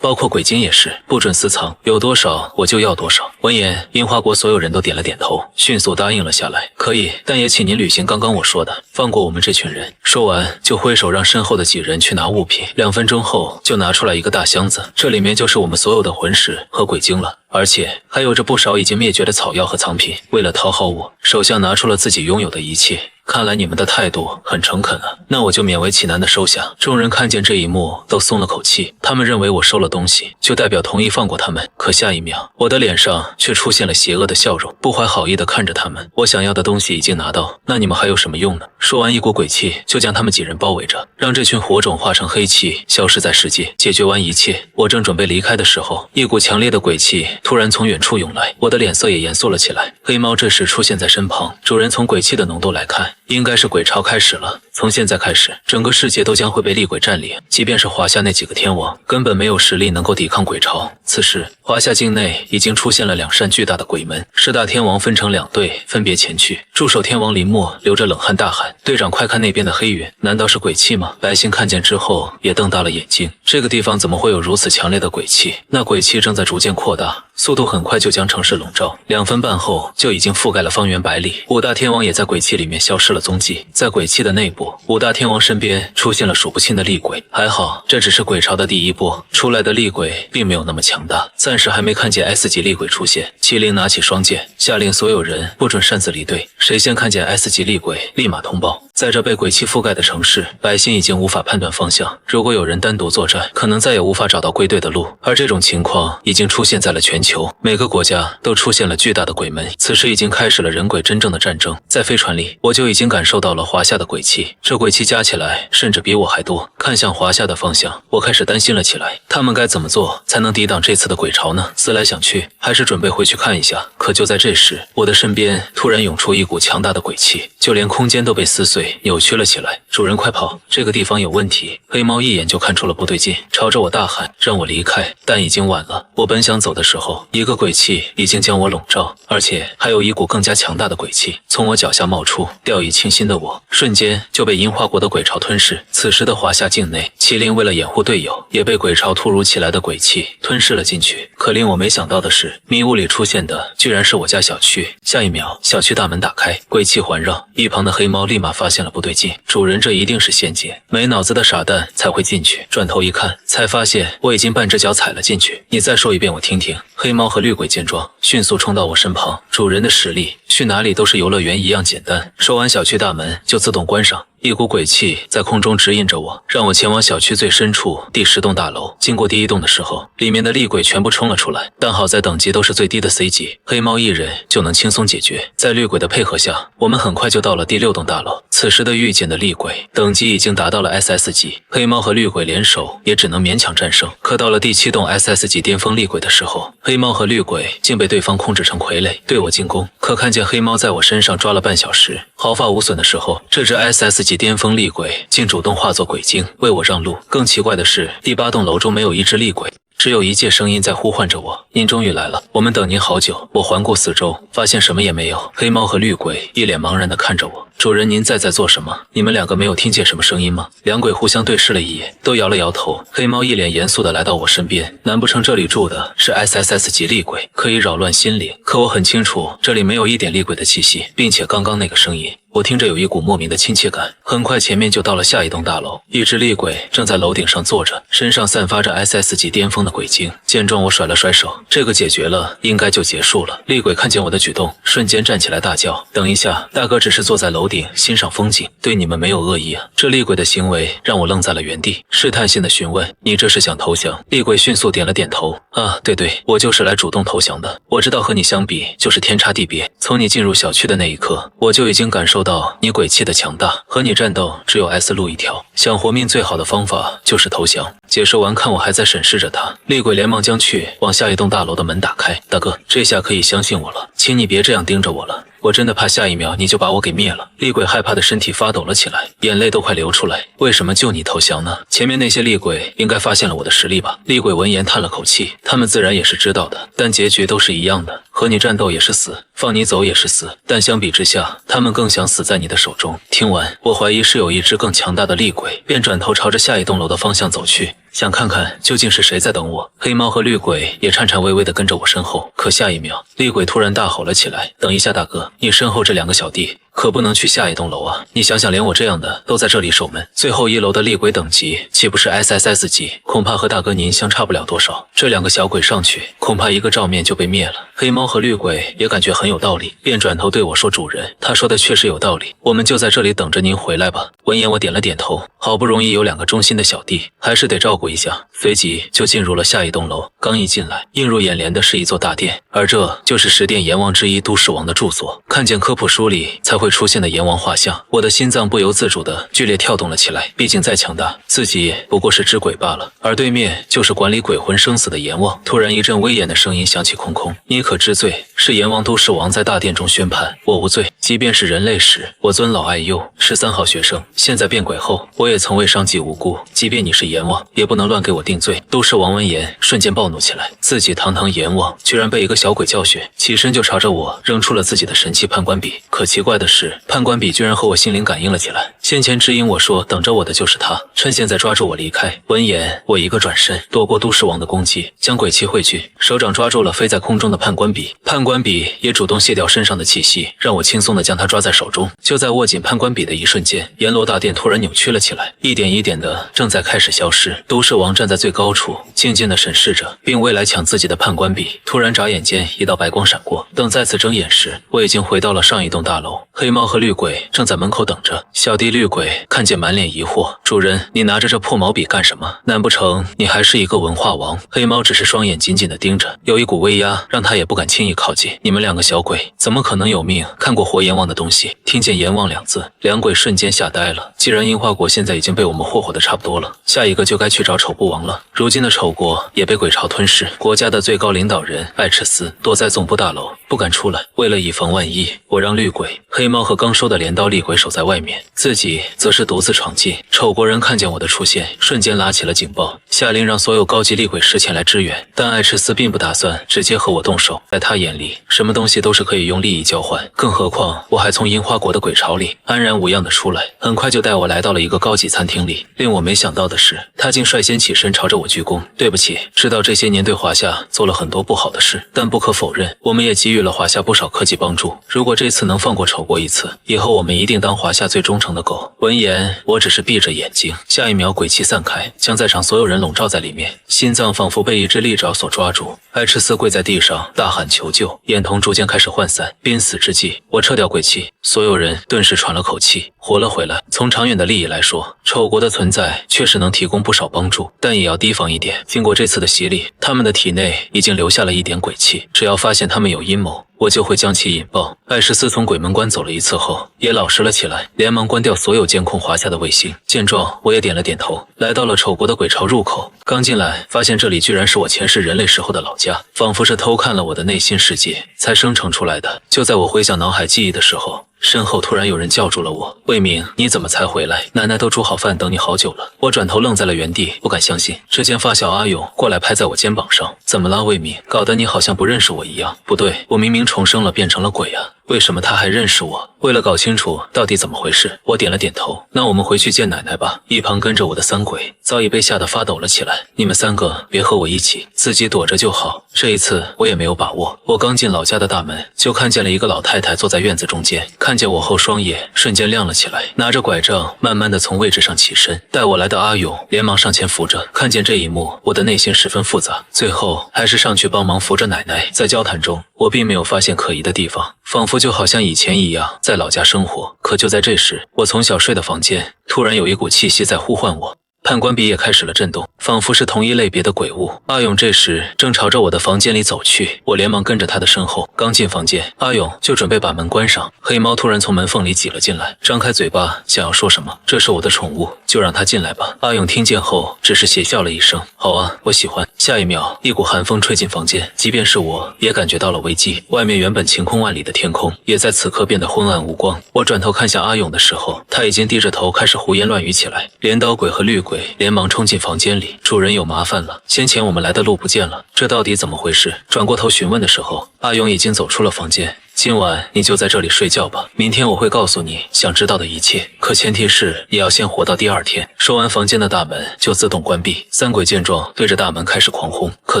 A: 包括鬼晶也是，不准私藏，有多少我就要多少。闻言，樱花国所有人都点了点头，迅速答应了下来。可以，但也请您履行刚刚我说的，放过我们这群人。说完，就挥手让身后的几人去拿物品。2分钟后，就拿出来一个大箱子，这里面就是我们所有的魂石和鬼晶了。而且还有着不少已经灭绝的草药和藏品。为了讨好我，首相拿出了自己拥有的一切。看来你们的态度很诚恳啊，那我就勉为其难的收下。众人看见这一幕都松了口气，他们认为我收了东西就代表同意放过他们。可下一秒，我的脸上却出现了邪恶的笑容，不怀好意的看着他们。我想要的东西已经拿到，那你们还有什么用呢？说完，一股鬼气就将他们几人包围着，让这群火种化成黑气，消失在世界。解决完一切，我正准备离开的时候，一股强烈的鬼气突然从远处涌来，我的脸色也严肃了起来。黑猫这时出现在身旁，主人，从鬼气的浓度来看，应该是鬼潮开始了。从现在开始，整个世界都将会被厉鬼占领，即便是华夏那几个天王，根本没有实力能够抵抗鬼潮。此时，华夏境内已经出现了2扇巨大的鬼门，10大天王分成2队，分别前去。驻守天王林默流着冷汗大喊：“队长，快看那边的黑云，难道是鬼气吗？”百姓看见之后也瞪大了眼睛，这个地方怎么会有如此强烈的鬼气？那鬼气正在逐渐扩大，速度很快就将城市笼罩，2分半后就已经覆盖了方圆100里。5大天王也在鬼气里面消失了踪迹。在鬼气的内部，5大天王身边出现了数不清的厉鬼。还好，这只是鬼潮的第一波，出来的厉鬼并没有那么强大，暂时还没看见 S 级厉鬼出现。麒麟拿起双剑，下令所有人不准擅自离队，谁先看见 S 级厉鬼，立马通报。在这被鬼气覆盖的城市，百姓已经无法判断方向，如果有人单独作战，可能再也无法找到归队的路。而这种情况已经出现在了全球，每个国家都出现了巨大的鬼门，此时已经开始了人鬼真正的战争。在飞船里，我就已经感受到了华夏的鬼气，这鬼气加起来甚至比我还多。看向华夏的方向，我开始担心了起来，他们该怎么做才能抵挡这次的鬼潮呢？思来想去，还是准备回去看一下。可就在这时，我的身边突然涌出一股强大的鬼气，就连空间都被撕碎扭曲了起来。主人快跑，这个地方有问题！黑猫一眼就看出了不对劲，朝着我大喊让我离开，但已经晚了。我本想走的时候，一个鬼气已经将我笼罩，而且还有一股更加强大的鬼气从我脚下冒出，掉以轻心的我瞬间就被樱花国的鬼潮吞噬。此时的华夏境内，麒麟为了掩护队友，也被鬼潮突如其来的鬼气吞噬了进去。可令我没想到的是，迷雾里出现的居然是我家小区。下一秒，小区大门打开，鬼气环绕，一旁的黑猫立马发现了不对劲，主人，这一定是陷阱，没脑子的傻蛋才会进去。转头一看，才发现我已经半只脚踩了进去。你再说一遍我听听。黑猫和绿鬼见状，迅速冲到我身旁。主人的实力去哪里都是游乐园一样简单。说完，小区大门就自动关上。一股鬼气在空中指引着我，让我前往小区最深处第10栋大楼。经过第1栋的时候，里面的厉鬼全部冲了出来，但好在等级都是最低的 C 级，黑猫一人就能轻松解决。在绿鬼的配合下，我们很快就到了第6栋大楼。此时的遇见的厉鬼等级已经达到了 SS 级，黑猫和绿鬼联手也只能勉强战胜。可到了第7栋 SS 级巅峰厉鬼的时候，黑猫和绿鬼竟被对方控制成傀儡，对我进攻。可看见黑猫在我身上抓了半小时，毫发无损的时候，这只 SS 级巅峰厉鬼竟主动化作鬼精为我让路。更奇怪的是，第8栋楼中没有一只厉鬼，只有一介声音在呼唤着我：“您终于来了，我们等您好久。”我环顾四周，发现什么也没有。黑猫和绿鬼一脸茫然地看着我：“主人，您在做什么？你们2个没有听见什么声音吗？”2鬼互相对视了一眼，都摇了摇头。黑猫一脸严肃地来到我身边：“难不成这里住的是 SSS 级厉鬼，可以扰乱心灵？可我很清楚，这里没有一点厉鬼的气息，并且刚刚那个声音，我听着有一股莫名的亲切感。”很快前面就到了下一栋大楼，一只厉鬼正在楼顶上坐着，身上散发着 SS 级巅峰的鬼精。见状，我甩了甩手，这个解决了，应该就结束了。厉鬼看见我的举动，瞬间站起来大叫：“等一下，大哥只是坐在楼头顶欣赏风景，对你们没有恶意啊。这厉鬼的行为让我愣在了原地，试探性的询问：你这是想投降？厉鬼迅速点了点头。啊，对，我就是来主动投降的。我知道和你相比就是天差地别，从你进入小区的那一刻，我就已经感受到你鬼气的强大，和你战斗只有 S 路一条，想活命最好的方法就是投降。解释完，看我还在审视着他，厉鬼连忙将去往下一栋大楼的门打开。大哥，这下可以相信我了，请你别这样盯着我了，我真的怕下一秒你就把我给灭了。厉鬼害怕的身体发抖了起来，眼泪都快流出来。为什么就你投降呢？前面那些厉鬼应该发现了我的实力吧？厉鬼闻言叹了口气，他们自然也是知道的，但结局都是一样的，和你战斗也是死，放你走也是死，但相比之下，他们更想死在你的手中。听完，我怀疑是有一只更强大的厉鬼，便转头朝着下一栋楼的方向走去，想看看究竟是谁在等我。黑猫和绿鬼也颤颤巍巍地跟着我身后，可下一秒，厉鬼突然大吼了起来：等一下大哥，你身后这两个小弟可不能去下一栋楼啊！你想想，连我这样的都在这里守门，最后一楼的厉鬼等级岂不是 SSS 级？恐怕和大哥您相差不了多少。这两个小鬼上去，恐怕一个照面就被灭了。黑猫和绿鬼也感觉很有道理，便转头对我说：主人，他说的确实有道理，我们就在这里等着您回来吧。闻言我点了点头，好不容易有两个忠心的小弟，还是得照顾一下，随即就进入了下一栋楼。刚一进来，映入眼帘的是一座大殿，而这就是10殿阎王之一都市王的住所。看见科普书里才会出现的阎王画像，我的心脏不由自主地剧烈跳动了起来。毕竟再强大，自己不过是只鬼罢了，而对面就是管理鬼魂生死的阎王。突然一阵威严的声音响起：空空，你可知罪？是阎王都市王在大殿中宣判，我无罪。即便是人类时，我尊老爱幼，13号学生，现在变鬼后，我也从未伤及无辜。即便你是阎王，也不能乱给我定罪。都市王闻言瞬间暴怒起来，自己堂堂阎王，居然被一个小鬼教训，起身就朝着我扔出了自己的神器判官笔。可奇怪的是，判官笔居然和我心灵感应了起来，先前指引我说等着我的就是他，趁现在抓住我离开。闻言，我一个转身，躲过都市王的攻击，将鬼气汇聚，手掌抓住了飞在空中的判官笔。判官笔也主动卸掉身上的气息，让我轻松地将它抓在手中。就在握紧判官笔的一瞬间，阎罗大殿突然扭曲了起来，一点一点的正在开始消失。都市王站在最高处，静静地审视着，并未来抢自己的判官笔。突然眨眼间，一道白光闪过，等再次睁眼时，我已经回到了上一栋大楼。黑猫和绿鬼正在门口等着。小弟绿鬼看见满脸疑惑：主人，你拿着这破毛笔干什么？难不成你还是一个文化王？黑猫只是双眼紧紧地盯着，有一股威压让他也不敢轻易靠近。你们两个小鬼怎么可能有命看过活阎王的东西？听见阎王2字，两鬼瞬间吓呆了。既然樱花国现在已经被我们霍霍的差不多了，下一个就该去找丑部王了。如今的丑国也被鬼巢吞噬，国家的最高领导人艾赤斯躲在总部大楼不敢出来。为了以防万一，我让绿鬼、黑猫和刚收的镰刀厉鬼守在外面，自己则是独自闯进。丑国人看见我的出现，瞬间拉起了警报，下令让所有高级厉鬼师前来支援。但艾赤斯并不打算直接和我动手，在他眼里，什么东西都是可以用利益交换，更何况我还从樱花国的鬼巢里安然无恙的出来，很快就带我来到了一个高级餐厅里。令我没想到的是，他竟率先起身朝着我鞠躬：对不起，知道这些年对华夏做了很多不好的事，但不可否认，我们也给予了华夏不少科技帮助。如果这次能放过丑国一次，以后我们一定当华夏最忠诚的狗。闻言，我只是闭着眼睛，下一秒鬼气散开，将在场所有人笼罩在里面，心脏仿佛被一只利爪所抓住。艾赤斯跪在地上大喊求救，眼瞳逐渐开始涣散。濒死之际，我撤掉鬼气，所有人顿时喘了口气，活了回来。从长远的利益来说，丑国的存在确实能提供不少帮助，但也要提防一点。经过这次的洗礼，他们的体内已经留下了一点鬼气，只要发现他们有阴谋，我就会将其引爆。艾什斯从鬼门关走了一次后，也老实了起来，连忙关掉所有监控华夏的卫星。见状，我也点了点头，来到了丑国的鬼巢入口。刚进来，发现这里居然是我前世人类时候的老家，仿佛是偷看了我的内心世界才生成出来的。就在我回想脑海记忆的时候，身后突然有人叫住了我：魏明，你怎么才回来？奶奶都煮好饭等你好久了。我转头愣在了原地，不敢相信。只见发小阿勇过来拍在我肩膀上：怎么了，魏明？搞得你好像不认识我一样。不对，我明明重生了变成了鬼啊，为什么他还认识我？为了搞清楚到底怎么回事，我点了点头。那我们回去见奶奶吧。一旁跟着我的三鬼早已被吓得发抖了起来。你们三个别和我一起，自己躲着就好。这一次我也没有把握。我刚进老家的大门，就看见了一个老太太坐在院子中间，看见我后双眼瞬间亮了起来，拿着拐杖慢慢的从位置上起身。带我来的阿勇连忙上前扶着。看见这一幕，我的内心十分复杂，最后还是上去帮忙扶着奶奶。在交谈中，我并没有发现可疑的地方，仿佛就好像以前一样在老家生活。可就在这时，我从小睡的房间突然有一股气息在呼唤我。判官笔也开始了震动，仿佛是同一类别的鬼物。阿勇这时正朝着我的房间里走去，我连忙跟着他的身后。刚进房间，阿勇就准备把门关上，黑猫突然从门缝里挤了进来，张开嘴巴想要说什么。这是我的宠物，就让它进来吧。阿勇听见后只是邪笑了一声，好啊，我喜欢。下一秒，一股寒风吹进房间，即便是我也感觉到了危机。外面原本晴空万里的天空，也在此刻变得昏暗无光。我转头看向阿勇的时候，他已经低着头开始胡言乱语起来。镰刀鬼和绿鬼连忙冲进房间里，主人有麻烦了，先前我们来的路不见了，这到底怎么回事？转过头询问的时候，阿勇已经走出了房间。今晚你就在这里睡觉吧，明天我会告诉你想知道的一切，可前提是你要先活到第二天。说完，房间的大门就自动关闭。三鬼见状，对着大门开始狂轰，可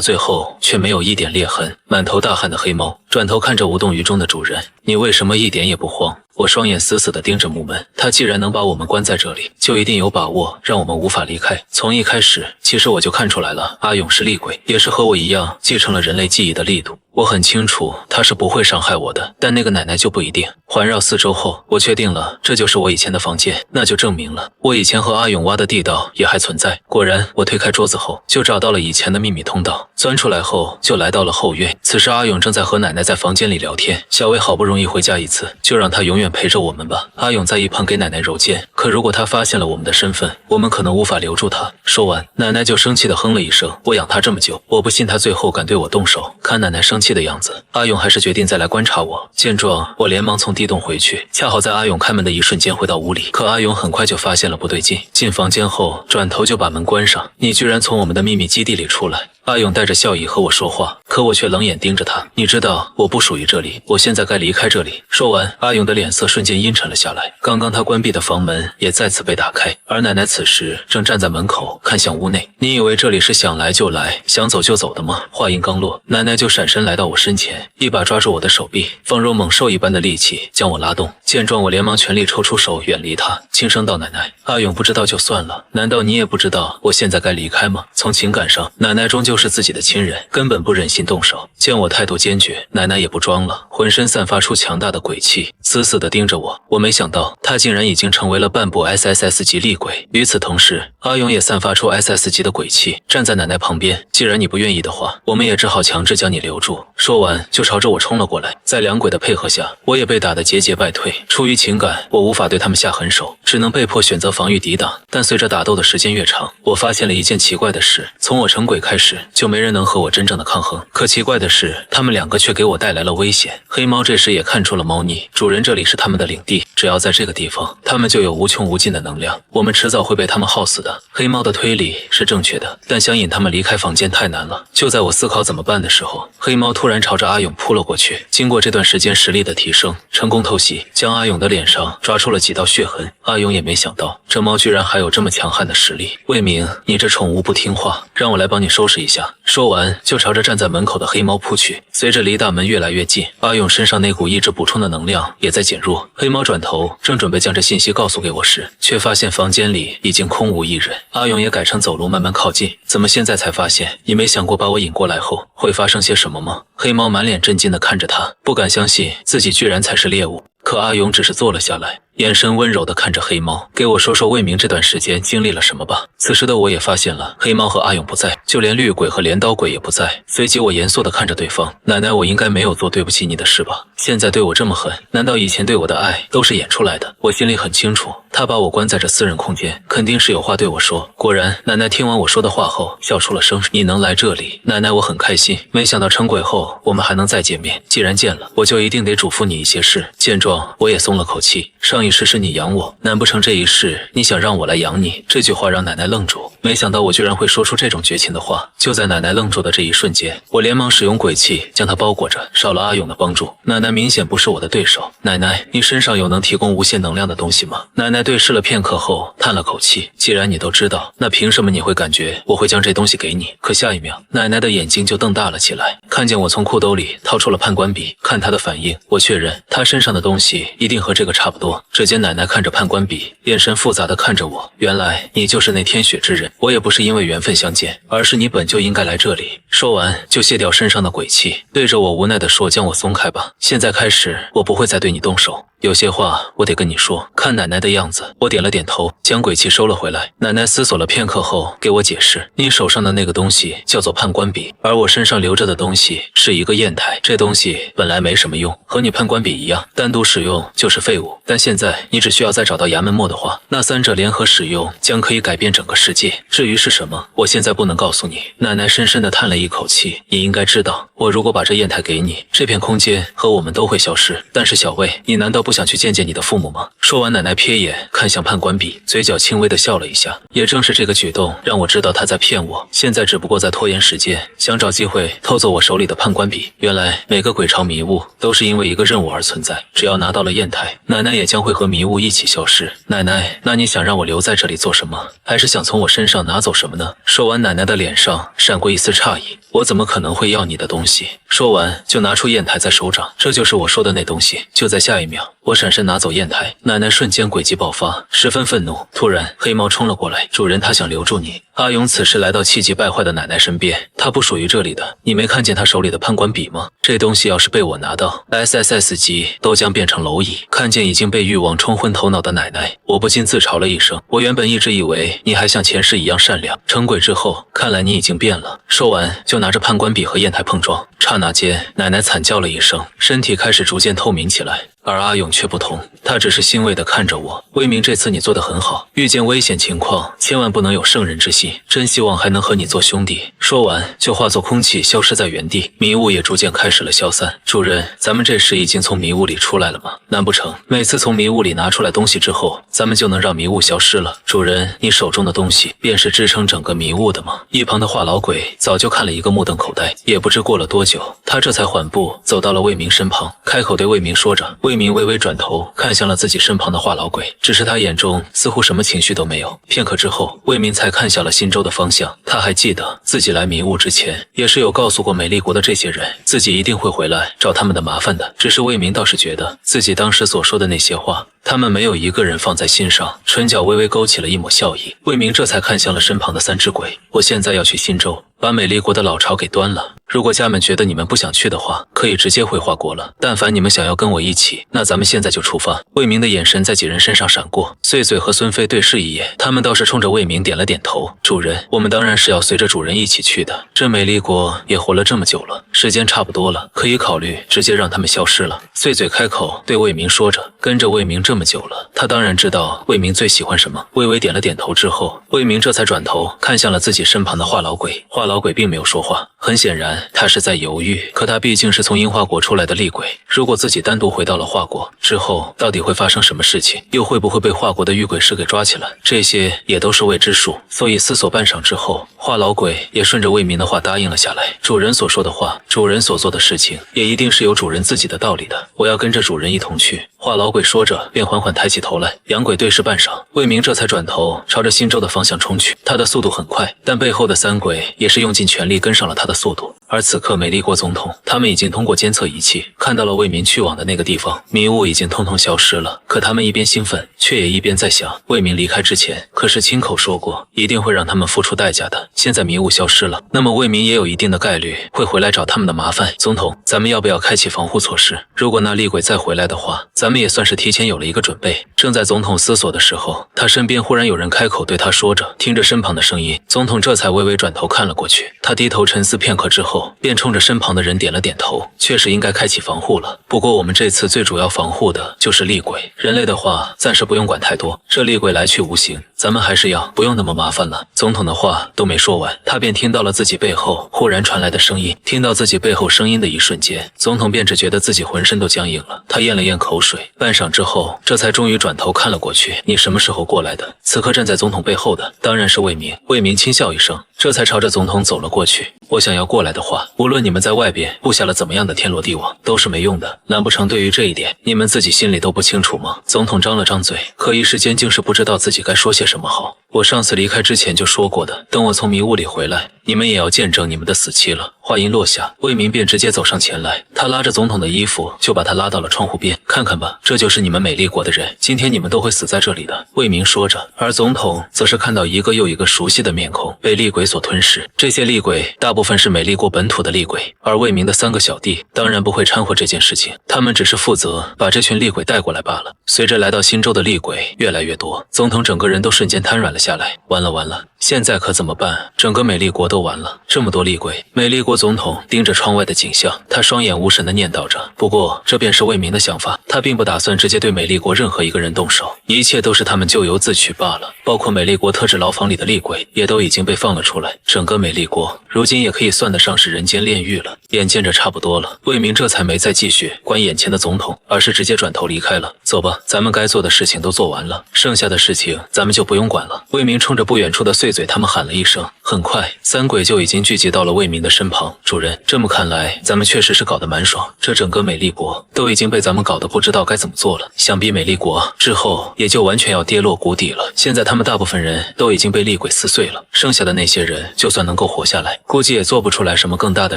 A: 最后却没有一点裂痕。满头大汗的黑猫转头看着无动于衷的主人，你为什么一点也不慌？我双眼死死地盯着木门，他既然能把我们关在这里，就一定有把握让我们无法离开。从一开始，其实我就看出来了，阿勇是厉鬼，也是和我一样继承了人类记忆的力度。我很清楚他是不会伤害我的，但那个奶奶就不一定。环绕四周后，我确定了这就是我以前的房间，那就证明了我以前和阿勇挖的地道也还存在。果然，我推开桌子后就找到了以前的秘密通道，钻出来后就来到了后院。此时阿勇正在和奶奶在房间里聊天，小薇好不容易回家一次，就让她永远陪着我们吧。阿勇在一旁给奶奶揉肩，可如果他发现了我们的身份，我们可能无法留住他。说完，奶奶就生气地哼了一声，我养他这么久，我不信他最后敢对我动手。看奶奶生气的样子，阿勇还是决定再来观察我。见状，我连忙从地洞回去，恰好在阿勇开门的一瞬间回到屋里。可阿勇很快就发现了不对劲，进房间后转头就把门关上。你居然从我们的秘密基地里出来！阿勇带着笑意和我说话，可我却冷眼盯着他。你知道我不属于这里，我现在该离开这里。说完，阿勇的脸色瞬间阴沉了下来。刚刚他关闭的房门也再次被打开，而奶奶此时正站在门口看向屋内。你以为这里是想来就来，想走就走的吗？话音刚落，奶奶就闪身来到我身前，一把抓住我的手臂，放入猛兽一般的力气将我拉动。见状，我连忙全力抽出手远离他，轻声道：奶奶。阿勇不知道就算了，难道你也不知道我现在该离开吗？从情感上，奶奶终究是自己的亲人，根本不忍心动手。见我态度坚决，奶奶也不装了，浑身散发出强大的鬼气，死死地盯着我。我没想到他竟然已经成为了半步 SSS 级厉鬼。与此同时，阿勇也散发出 SS 级的鬼气，站在奶奶旁边。既然你不愿意的话，我们也只好强制将你留住。说完就朝着我冲了过来。在两鬼的配合下，我也被打得节节败退。出于情感，我无法对他们下狠手，只能被迫选择防御抵挡。但随着打斗的时间越长，我发现了一件奇怪的事，从我成鬼开始，就没人能和我真正的抗衡。可奇怪的是，他们两个却给我带来了危险。黑猫这时也看出了猫腻，主人这里是他们的领地，只要在这个地方，他们就有无穷无尽的能量，我们迟早会被他们耗死的。黑猫的推理是正确的，但想引他们离开房间太难了。就在我思考怎么办的时候，黑猫突然朝着阿勇扑了过去。经过这段时间实力的提升，成功偷袭，将阿勇的脸上抓出了几道血痕。阿勇也没想到，这猫居然还有这么强悍的实力。魏明，你这宠物不听话，让我来帮你收拾一下。说完，就朝着站在门口的黑猫扑去。随着离大门越来越近，阿勇身上那股意志补充的能量也在减弱。黑猫转头，正准备将这信息告诉给我时，却发现房间里已经空无一人。阿勇也改成走路慢慢靠近。怎么现在才发现？你没想过把我引过来后会发生些什么吗？黑猫满脸震惊地看着他，不敢相信自己居然才是猎物。可阿勇只是坐了下来，眼神温柔地看着黑猫，给我说说魏明这段时间经历了什么吧。此时的我也发现了，黑猫和阿勇不在，就连绿鬼和镰刀鬼也不在。随即我严肃地看着对方，奶奶，我应该没有做对不起你的事吧？现在对我这么狠，难道以前对我的爱都是演出来的？我心里很清楚，他把我关在这私人空间，肯定是有话对我说。果然，奶奶听完我说的话后，笑出了声。你能来这里，奶奶我很开心。没想到成鬼后，我们还能再见面。既然见了，我就一定得嘱咐你一些事。见状，我也松了口气。上一世是你养我，难不成这一世你想让我来养你？这句话让奶奶愣住。没想到我居然会说出这种绝情的话。就在奶奶愣住的这一瞬间，我连忙使用鬼气将她包裹着。少了阿勇的帮助，奶奶明显不是我的对手。奶奶，你身上有能提供无限能量的东西吗？奶奶对视了片刻后叹了口气。既然你都知道，那凭什么你会感觉我会将这东西给你？可下一秒，奶奶的眼睛就瞪大了起来，看见我从裤兜里掏出了判官笔，看他的反应，我确认他身上的东西一定和这个差不多。只见奶奶看着判官笔，眼神复杂的看着我。原来你就是那天选之人，我也不是因为缘分相见，而是你本就应该来这里。说完就卸掉身上的鬼气，对着我无奈的说：“将我松开吧，现在开始我不会再对你动手。有些话我得跟你说。”看奶奶的样子，我点了点头，将鬼气收了回来。奶奶思索了片刻后给我解释：“你手上的那个东西叫做判官笔，而我身上留着的东西是一个砚台。这东西本来没什么用，和你判官笔一样，单独使用就是废物。但现在你只需要再找到衙门墨的话，那三者联合使用将可以改变整个世界。至于是什么，我现在不能告诉你。”奶奶深深地叹了一口气：“你应该知道，我如果把这砚台给你，这片空间和我们都会消失。但是小魏，你难道不想去见见你的父母吗？”说完，奶奶瞥眼看向判官笔，嘴角轻微地笑了一下。也正是这个举动让我知道她在骗我，现在只不过在拖延时间，想找机会偷走我手里的判官笔。原来每个鬼巢迷雾都是因为一个任务而存在，只要拿到了砚台，奶奶也将会和迷雾一起消失。奶奶，那你想让我留在这里做什么？还是想从我身上拿走什么呢？说完，奶奶的脸上闪过一丝诧异。我怎么可能会要你的东西？说完就拿出砚台在手掌，这就是我说的那东西。就在下一秒，我闪身拿走砚台，奶奶瞬间诡计爆发，十分愤怒。突然黑猫冲了过来，主人他想留住你。阿勇此时来到气急败坏的奶奶身边，他不属于这里的，你没看见他手里的判官笔吗？这东西要是被我拿到 ，SSS 级都将变成蝼蚁。看见已经被欲望冲昏头脑的奶奶，我不禁自嘲了一声。我原本一直以为你还像前世一样善良，成鬼之后，看来你已经变了。说完就拿着判官笔和砚台碰撞，刹那间，奶奶惨叫了一声，身体开始逐渐透明起来。而阿勇却不同，他只是欣慰地看着我。魏明，这次你做得很好，遇见危险情况千万不能有圣人之心，真希望还能和你做兄弟。说完就化作空气消失在原地，迷雾也逐渐开始了消散。主人，咱们这时已经从迷雾里出来了吗？难不成每次从迷雾里拿出来东西之后，咱们就能让迷雾消失了？主人，你手中的东西便是支撑整个迷雾的吗？一旁的话痨鬼早就看了一个目瞪口呆，也不知过了多久，他这才缓步走到了魏明身旁，开口对魏明说着。魏明微微转头看向了自己身旁的话痨鬼，只是他眼中似乎什么情绪都没有。片刻之后，魏明才看向了新州的方向。他还记得自己来迷雾之前，也是有告诉过美丽国的这些人，自己一定会回来找他们的麻烦的。只是魏明倒是觉得自己当时所说的那些话，他们没有一个人放在心上，唇角微微勾起了一抹笑意。魏明这才看向了身旁的三只鬼，我现在要去新州，把美丽国的老巢给端了。如果家们觉得你们不想去的话，可以直接回华国了。但凡你们想要跟我一起，那咱们现在就出发。魏明的眼神在几人身上闪过，碎嘴和孙飞对视一眼，他们倒是冲着魏明点了点头。主人，我们当然是要随着主人一起去的。这美丽国也活了这么久了，时间差不多了，可以考虑直接让他们消失了。碎嘴开口对魏明说着，跟着魏明这么久了，他当然知道魏明最喜欢什么。微微点了点头之后，魏明这才转头看向了自己身旁的话痨鬼。话痨鬼并没有说话，很显然他是在犹豫，可他毕竟是从樱花国出来的厉鬼，如果自己单独回到了华国之后，到底会发生什么事情，又会不会被华国的御鬼师给抓起来，这些也都是未知数。所以思索半晌之后，话痨鬼也顺着魏明的话答应了下来。主人所说的话，主人所做的事情，也一定是有主人自己的道理的，我要跟着主人一同去。话痨鬼说着便缓缓抬起头来，两鬼对视半晌，魏明这才转头朝着新州的方向冲去。他的速度很快，但背后的三鬼也是用尽全力跟上了他的速度。而此刻美丽国总统他们已经通过监测仪器看到了魏明去往的那个地方，迷雾已经通通消失了。可他们一边兴奋，却也一边在想，魏明离开之前可是亲口说过一定会让他们付出代价的。现在迷雾消失了，那么魏明也有一定的概率会回来找他们的麻烦。总统，咱们要不要开启防护措施？如果那厉鬼再回来的话，咱们也算是提前有了一个准备。正在总统思索的时候，他身边忽然有人开口对他说着。听着身旁的声音，总统这才微微转头看了过去。他低头沉思片刻之后，便冲着身旁的人点了点头，确实应该开启防护了。不过我们这次最主要防护的就是厉鬼，人类的话暂时不用管太多，这厉鬼来去无形，咱们还是要不用那么麻烦了。总统的话都没说完，他便听到了自己背后忽然传来的声音。听到自己背后声音的一瞬间，总统便只觉得自己浑身都僵硬了。他咽了咽口水，半晌之后，这才终于转头看了过去。你什么时候过来的？此刻站在总统背后的当然是魏明。魏明轻笑一声，这才朝着总统走了过去。我想要过来的话，无论你们在外边布下了怎么样的天罗地网，都是没用的。难不成对于这一点，你们自己心里都不清楚吗？总统张了张嘴，可一时间竟是不知道自己该说些什么好。我上次离开之前就说过的，等我从迷雾里回来，你们也要见证你们的死期了。话音落下，魏明便直接走上前来，他拉着总统的衣服，就把他拉到了窗户边。看看吧，这就是你们美丽国的人，今天你们都会死在这里的。魏明说着，而总统则是看到一个又一个熟悉的面孔被厉鬼所吞噬。这些厉鬼大部分是美丽国本土的厉鬼，而魏明的3个小弟当然不会掺和这件事情，他们只是负责把这群厉鬼带过来罢了。随着来到新州的厉鬼越来越多，总统整个人都瞬间瘫软了下来。完了完了，现在可怎么办？整个美丽国都完了，这么多厉鬼。美丽国总统盯着窗外的景象，他双眼无神地念叨着。不过这便是魏明的想法，他并不打算直接对美丽国任何一个人动手，一切都是他们咎由自取罢了。包括美丽国特制牢房里的厉鬼也都已经被放了出来，整个美丽国如今也可以算得上是人间炼狱了。眼见着差不多了，魏明这才没再继续管眼前的总统，而是直接转头离开了。走吧，咱们该做的事情都做完了，剩下的事情咱们就不用管了。魏明冲着不远处的碎嘴他们喊了一声，很快3鬼就已经聚集到了魏明的身旁。主人，这么看来咱们确实是搞得蛮爽，这整个美丽国都已经被咱们搞得不知道该怎么做了，想必美丽国之后也就完全要跌落谷底了。现在他们大部分人都已经被厉鬼撕碎了，剩下的那些人就算能够活下来，估计也做不出来什么更大的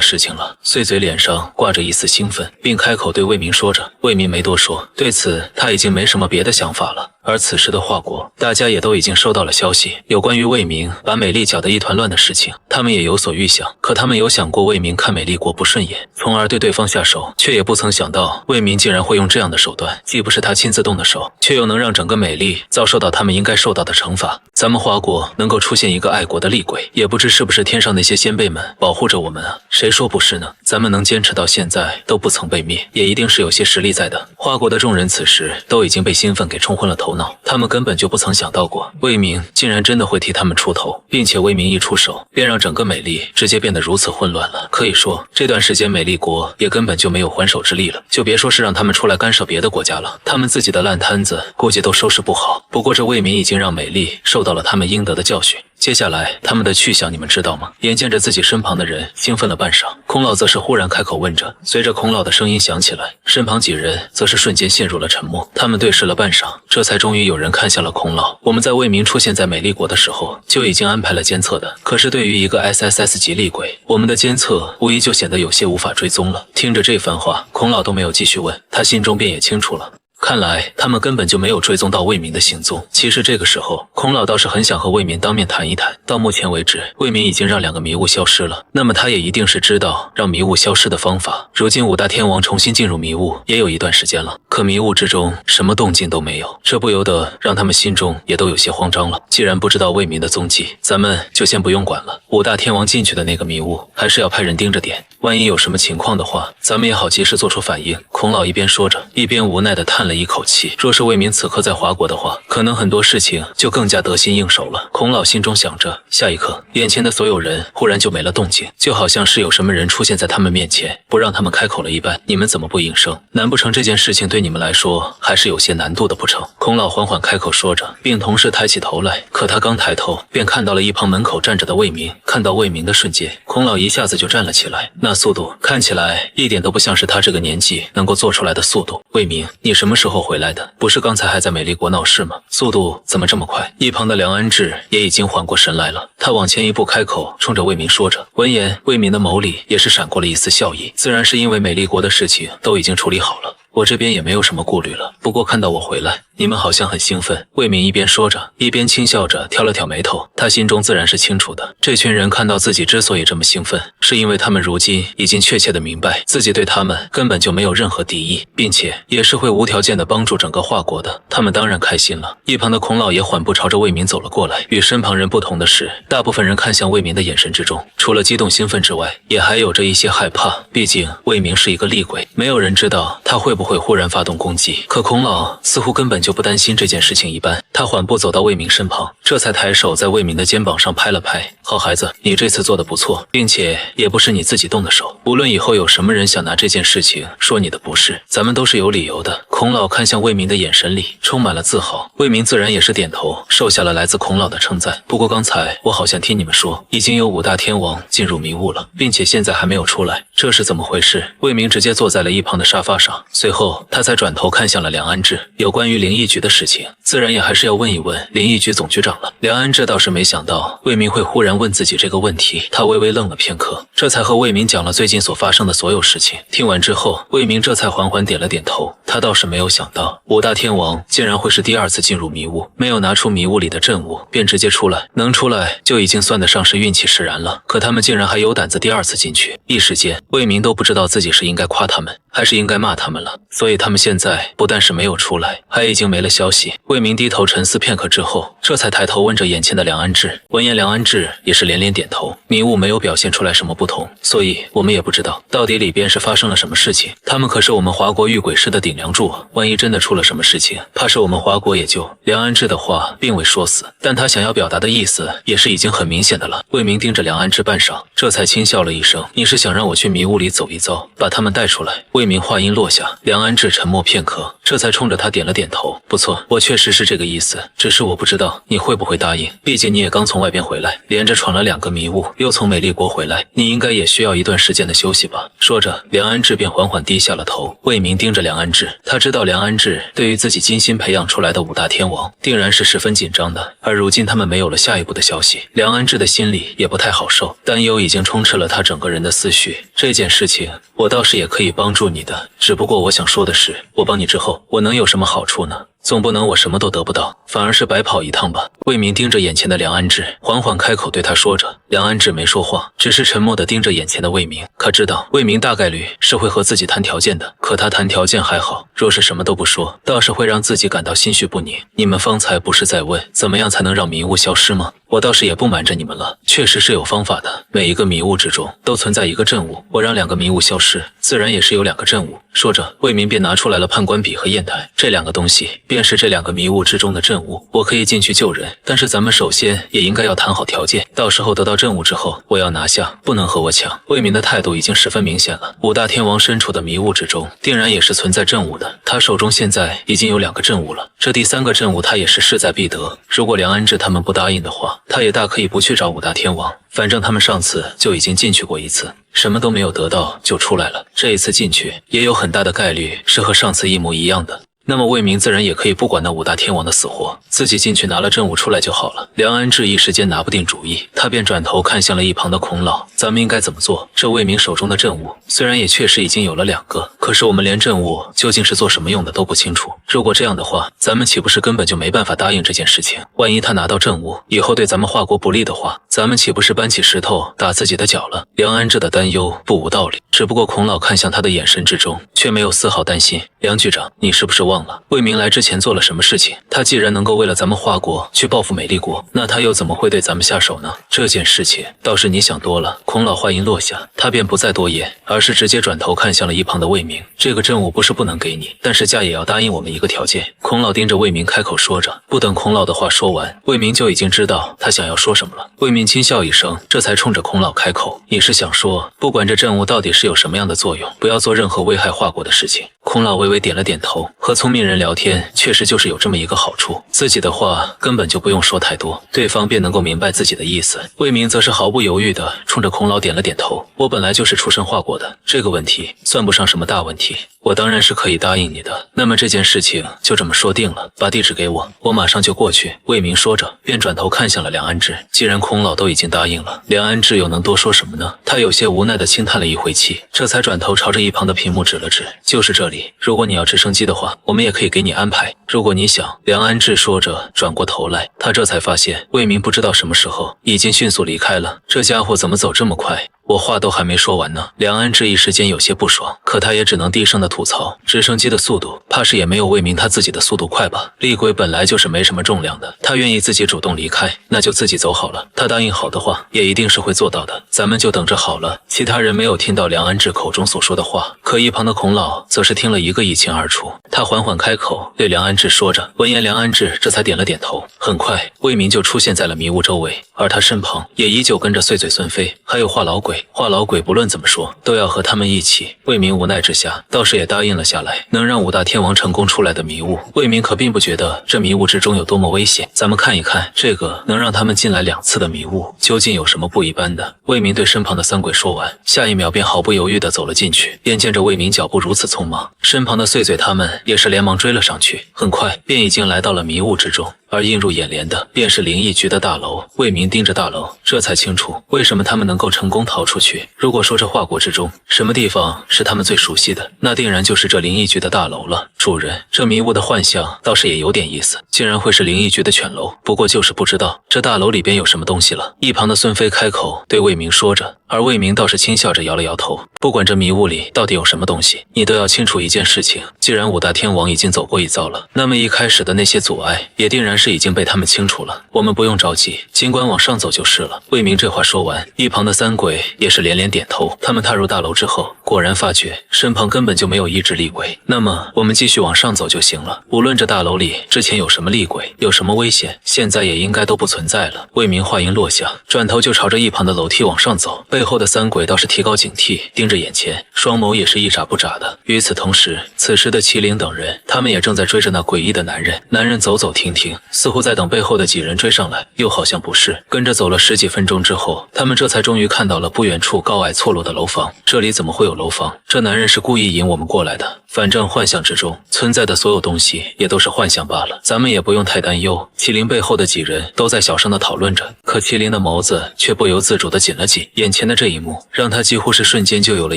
A: 事情了。碎嘴脸上挂着一丝兴奋，并开口对魏明说着。魏明没多说，对此他已经没什么别的想法了。而此时的华国，大家也都已经收到了消息，有关于魏明把美丽搅得一团乱的事情，他们也有所预想。可他们有想过魏明看美丽国不顺眼，从而对对方下手，却也不曾想到魏明竟然会用这样的手段，既不是他亲自动的手，却又能让整个美丽遭受到他们应该受到的惩罚。咱们华国能够出现一个爱国的厉鬼，也不知是不是天上那些先辈们保护着我们啊？谁说不是呢？咱们能坚持到现在都不曾被灭，也一定是有些实力在的。华国的众人此时都已经被兴奋给冲昏了头脑，他们根本就不曾想到过魏明竟然真的会替他们出头，并且魏明一出手便让整个美丽直接变得如此混乱了。可以说这段时间美丽国也根本就没有还手之力了，就别说是让他们出来干涉别的国家了，他们自己的烂摊子估计都收拾不好。不过这魏明已经让美丽受到了他们应得的教训，接下来他们的去向你们知道吗？眼见着自己身旁的人兴奋了半晌，孔老则是忽然开口问着。随着孔老的声音响起来，身旁几人则是瞬间陷入了沉默。他们对视了半晌，这才终于有人看向了孔老。我们在魏明出现在美丽国的时候就已经安排了监测的，可是对于一个 SSS 级厉鬼，我们的监测无疑就显得有些无法追踪了。听着这番话，孔老都没有继续问，他心中便也清楚了。看来他们根本就没有追踪到魏明的行踪。其实这个时候，孔老倒是很想和魏明当面谈一谈。到目前为止，魏明已经让2个迷雾消失了，那么他也一定是知道让迷雾消失的方法。如今5大天王重新进入迷雾也有一段时间了，可迷雾之中什么动静都没有，这不由得让他们心中也都有些慌张了。既然不知道魏明的踪迹，咱们就先不用管了。5大天王进去的那个迷雾还是要派人盯着点，万一有什么情况的话，咱们也好及时做出反应。孔老一边说着，一边无奈地叹了一口气。若是魏明此刻在华国的话，可能很多事情就更加得心应手了。孔老心中想着，下一刻，眼前的所有人忽然就没了动静，就好像是有什么人出现在他们面前，不让他们开口了一般。你们怎么不应声？难不成这件事情对你们来说还是有些难度的不成？孔老缓缓开口说着，并同时抬起头来。可他刚抬头，便看到了一旁门口站着的魏明。看到魏明的瞬间，孔老一下子就站了起来，那速度看起来一点都不像是他这个年纪能够做出来的速度。魏明，你什么时候回来的？不是刚才还在美丽国闹事吗？速度怎么这么快？一旁的梁安志也已经缓过神来了，他往前一步开口，冲着魏明说着。闻言，魏明的眸里也是闪过了一丝笑意，自然是因为美丽国的事情都已经处理好了，我这边也没有什么顾虑了。不过看到我回来，你们好像很兴奋。魏明一边说着，一边轻笑着挑了挑眉头。他心中自然是清楚的，这群人看到自己之所以这么兴奋，是因为他们如今已经确切的明白自己对他们根本就没有任何敌意，并且也是会无条件的帮助整个华国的。他们当然开心了。一旁的孔老也缓步朝着魏明走了过来。与身旁人不同的是，大部分人看向魏明的眼神之中，除了激动兴奋之外，也还有着一些害怕。毕竟魏明是一个厉鬼，没有人知道他会不会忽然发动攻击。可孔老似乎根本就不担心这件事情一般，他缓步走到魏明身旁，这才抬手在魏明的肩膀上拍了拍。好孩子，你这次做得不错，并且也不是你自己动的手。无论以后有什么人想拿这件事情说你的不是，咱们都是有理由的。孔老看向魏明的眼神里充满了自豪，魏明自然也是点头，受下了来自孔老的称赞。不过刚才我好像听你们说，已经有5大天王进入迷雾了，并且现在还没有出来，这是怎么回事？魏明直接坐在了一旁的沙发上，随后他才转头看向了梁安志。有关于灵异局的事情，自然也还是要问一问灵异局总局长了。梁安志倒是没想到魏明会忽然问自己这个问题，他微微愣了片刻，这才和魏明讲了最近所发生的所有事情。听完之后，魏明这才缓缓点了点头。他倒是没有想到5大天王竟然会是第2次进入迷雾，没有拿出迷雾里的阵物便直接出来，能出来就已经算得上是运气使然了。可他们竟然还有胆子第2次进去，一时间魏明都不知道自己是应该夸他们还是应该骂他们了。所以他们现在不但是没有出来，还已经没了消息。魏明低头沉思片刻之后，这才抬头问着眼前的梁安志。闻言，梁安志也是连连点头。迷雾没有表现出来什么不同，所以我们也不知道到底里边是发生了什么事情。他们可是我们华国御鬼师的顶梁柱，万一真的出了什么事情，怕是我们华国也就……梁安志的话并未说死，但他想要表达的意思也是已经很明显的了。魏明盯着梁安志半晌，这才轻笑了一声：“你是想让我去迷雾里走一遭，把他们带出来？”魏明话音落下，梁安志沉默片刻，这才冲着他点了点头：“不错，我确实是这个意思，只是我不知道你会不会答应。毕竟你也刚从外边回来，连着闯了2个迷雾，又从美丽国回来，你应该也需要一段时间的休息吧。”说着，梁安志便缓缓低下了头。魏明盯着梁安志，他知道梁安志对于自己精心培养出来的5大天王定然是十分紧张的，而如今他们没有了下一步的消息，梁安志的心里也不太好受，担忧已经充斥了他整个人的思绪。这件事情我倒是也可以帮助你的，只不过我想说的是，我帮你之后我能有什么好处呢？总不能我什么都得不到，反而是白跑一趟吧。魏明盯着眼前的梁安志，缓缓开口对他说着。梁安志没说话，只是沉默地盯着眼前的魏明。他知道魏明大概率是会和自己谈条件的，可他谈条件还好，若是什么都不说，倒是会让自己感到心绪不宁。你们方才不是在问怎么样才能让迷雾消失吗？我倒是也不瞒着你们了，确实是有方法的。每一个迷雾之中都存在一个阵物，我让2个迷雾消失，自然也是有2个阵物。说着，魏明便拿出来了判官笔和砚台，这2个东西便是这2个迷雾之中的阵物。我可以进去救人，但是咱们首先也应该要谈好条件，到时候得到阵物之后，我要拿下，不能和我抢。魏明的态度已经十分明显了，5大天王身处的迷雾之中，定然也是存在阵物的。他手中现在已经有2个阵物了，这第3个阵物他也是势在必得。如果梁安志他们不答应的话，他也大可以不去找5大天王，反正他们上次就已经进去过一次，什么都没有得到就出来了，这一次进去也有很大的概率是和上次一模一样的。那么魏明自然也可以不管那5大天王的死活，自己进去拿了阵物出来就好了。梁安志一时间拿不定主意，他便转头看向了一旁的孔老：“咱们应该怎么做？这魏明手中的阵物虽然也确实已经有了2个，可是我们连阵物究竟是做什么用的都不清楚。如果这样的话，咱们岂不是根本就没办法答应这件事情？万一他拿到阵物以后对咱们华国不利的话，咱们岂不是搬起石头打自己的脚了？”梁安志的担忧不无道理，只不过孔老看向他的眼神之中却没有丝毫担心。梁局长，你是不是忘了魏明来之前做了什么事情？他既然能够为了咱们华国去报复美丽国，那他又怎么会对咱们下手呢？这件事情倒是你想多了。孔老话音落下，他便不再多言，而是直接转头看向了一旁的魏明。这个阵物不是不能给你，但是价也要答应我们一个条件。孔老盯着魏明开口说着，不等孔老的话说完，魏明就已经知道他想要说什么了。魏明轻笑一声，这才冲着孔老开口：“你是想说，不管这阵物到底是有什么样的作用，不要做任何危害华国的事情？”孔老微微点了点头，和聪明人聊天确实就是有这么一个好处，自己的话根本就不用说太多，对方便能够明白自己的意思。魏明则是毫不犹豫地冲着孔老点了点头：“我本来就是出身华国的，这个问题算不上什么大问题，我当然是可以答应你的。那么这件事情就这么说定了，把地址给我，我马上就过去。”魏明说着，便转头看向了梁安志。既然孔老都已经答应了，梁安志又能多说什么呢？他有些无奈地轻叹了一回气，这才转头朝着一旁的屏幕指了指：“就是这里，如果你要直升机的话，我们也可以给你安排。如果你想。”梁安志说着，转过头来，他这才发现魏明不知道什么时候已经迅速离开了。这家伙怎么走这么快？我话都还没说完呢。梁安志一时间有些不爽，可他也只能低声的吐槽：直升机的速度怕是也没有魏明他自己的速度快吧？厉鬼本来就是没什么重量的，他愿意自己主动离开，那就自己走好了。他答应好的话，也一定是会做到的。咱们就等着好了。其他人没有听到梁安志口中所说的话，可一旁的孔老则是听了一个一清二楚。他缓缓开口，对梁安志说着。闻言，梁安志这才点了点头。很快，魏明就出现在了迷雾周围，而他身旁也依旧跟着碎嘴孙飞，还有话痨鬼。鬼。话痨鬼不论怎么说都要和他们一起。魏明无奈之下，倒是也答应了下来。能让五大天王成功出来的迷雾，魏明可并不觉得这迷雾之中有多么危险。咱们看一看这个能让他们进来2次的迷雾究竟有什么不一般的。魏明对身旁的3鬼说完，下一秒便毫不犹豫地走了进去。眼见着魏明脚步如此匆忙，身旁的碎嘴他们也是连忙追了上去，很快便已经来到了迷雾之中。而映入眼帘的便是灵异局的大楼。魏明盯着大楼，这才清楚为什么他们能够成功逃出去。如果说这华国之中什么地方是他们最熟悉的，那定然就是这灵异局的大楼了。主人，这迷雾的幻象倒是也有点意思，竟然会是灵异局的犬楼，不过就是不知道这大楼里边有什么东西了。一旁的孙飞开口对魏明说着，而魏明倒是轻笑着摇了摇头，不管这迷雾里到底有什么东西，你都要清楚一件事情，既然五大天王已经走过一遭了，那么一开始的那些阻碍也定然是已经被他们清除了，我们不用着急，尽管往上走就是了。魏明这话说完，一旁的3鬼也是连连点头。他们踏入大楼之后，果然发觉身旁根本就没有一只厉鬼，那么我们继续往上走就行了。无论这大楼里之前有什么厉鬼，有什么危险，现在也应该都不存在了。魏明话音落下，转头就朝着一旁的楼梯往上走，背后的3鬼倒是提高警惕，盯着眼前，双眸也是一眨不眨的。与此同时，此时的麒麟等人，他们也正在追着那诡异的男人。男人走走停停，似乎在等背后的几人追上来，又好像不是。跟着走了10几分钟之后，他们这才终于看到了不远处高矮错落的楼房。这里怎么会有楼房？这男人是故意引我们过来的。反正幻象之中存在的所有东西也都是幻象罢了，咱们也不用太担忧。麒麟背后的几人都在小声的讨论着，可麒麟的眸子却不由自主的紧了紧。眼前的这一幕让他几乎是瞬间就有了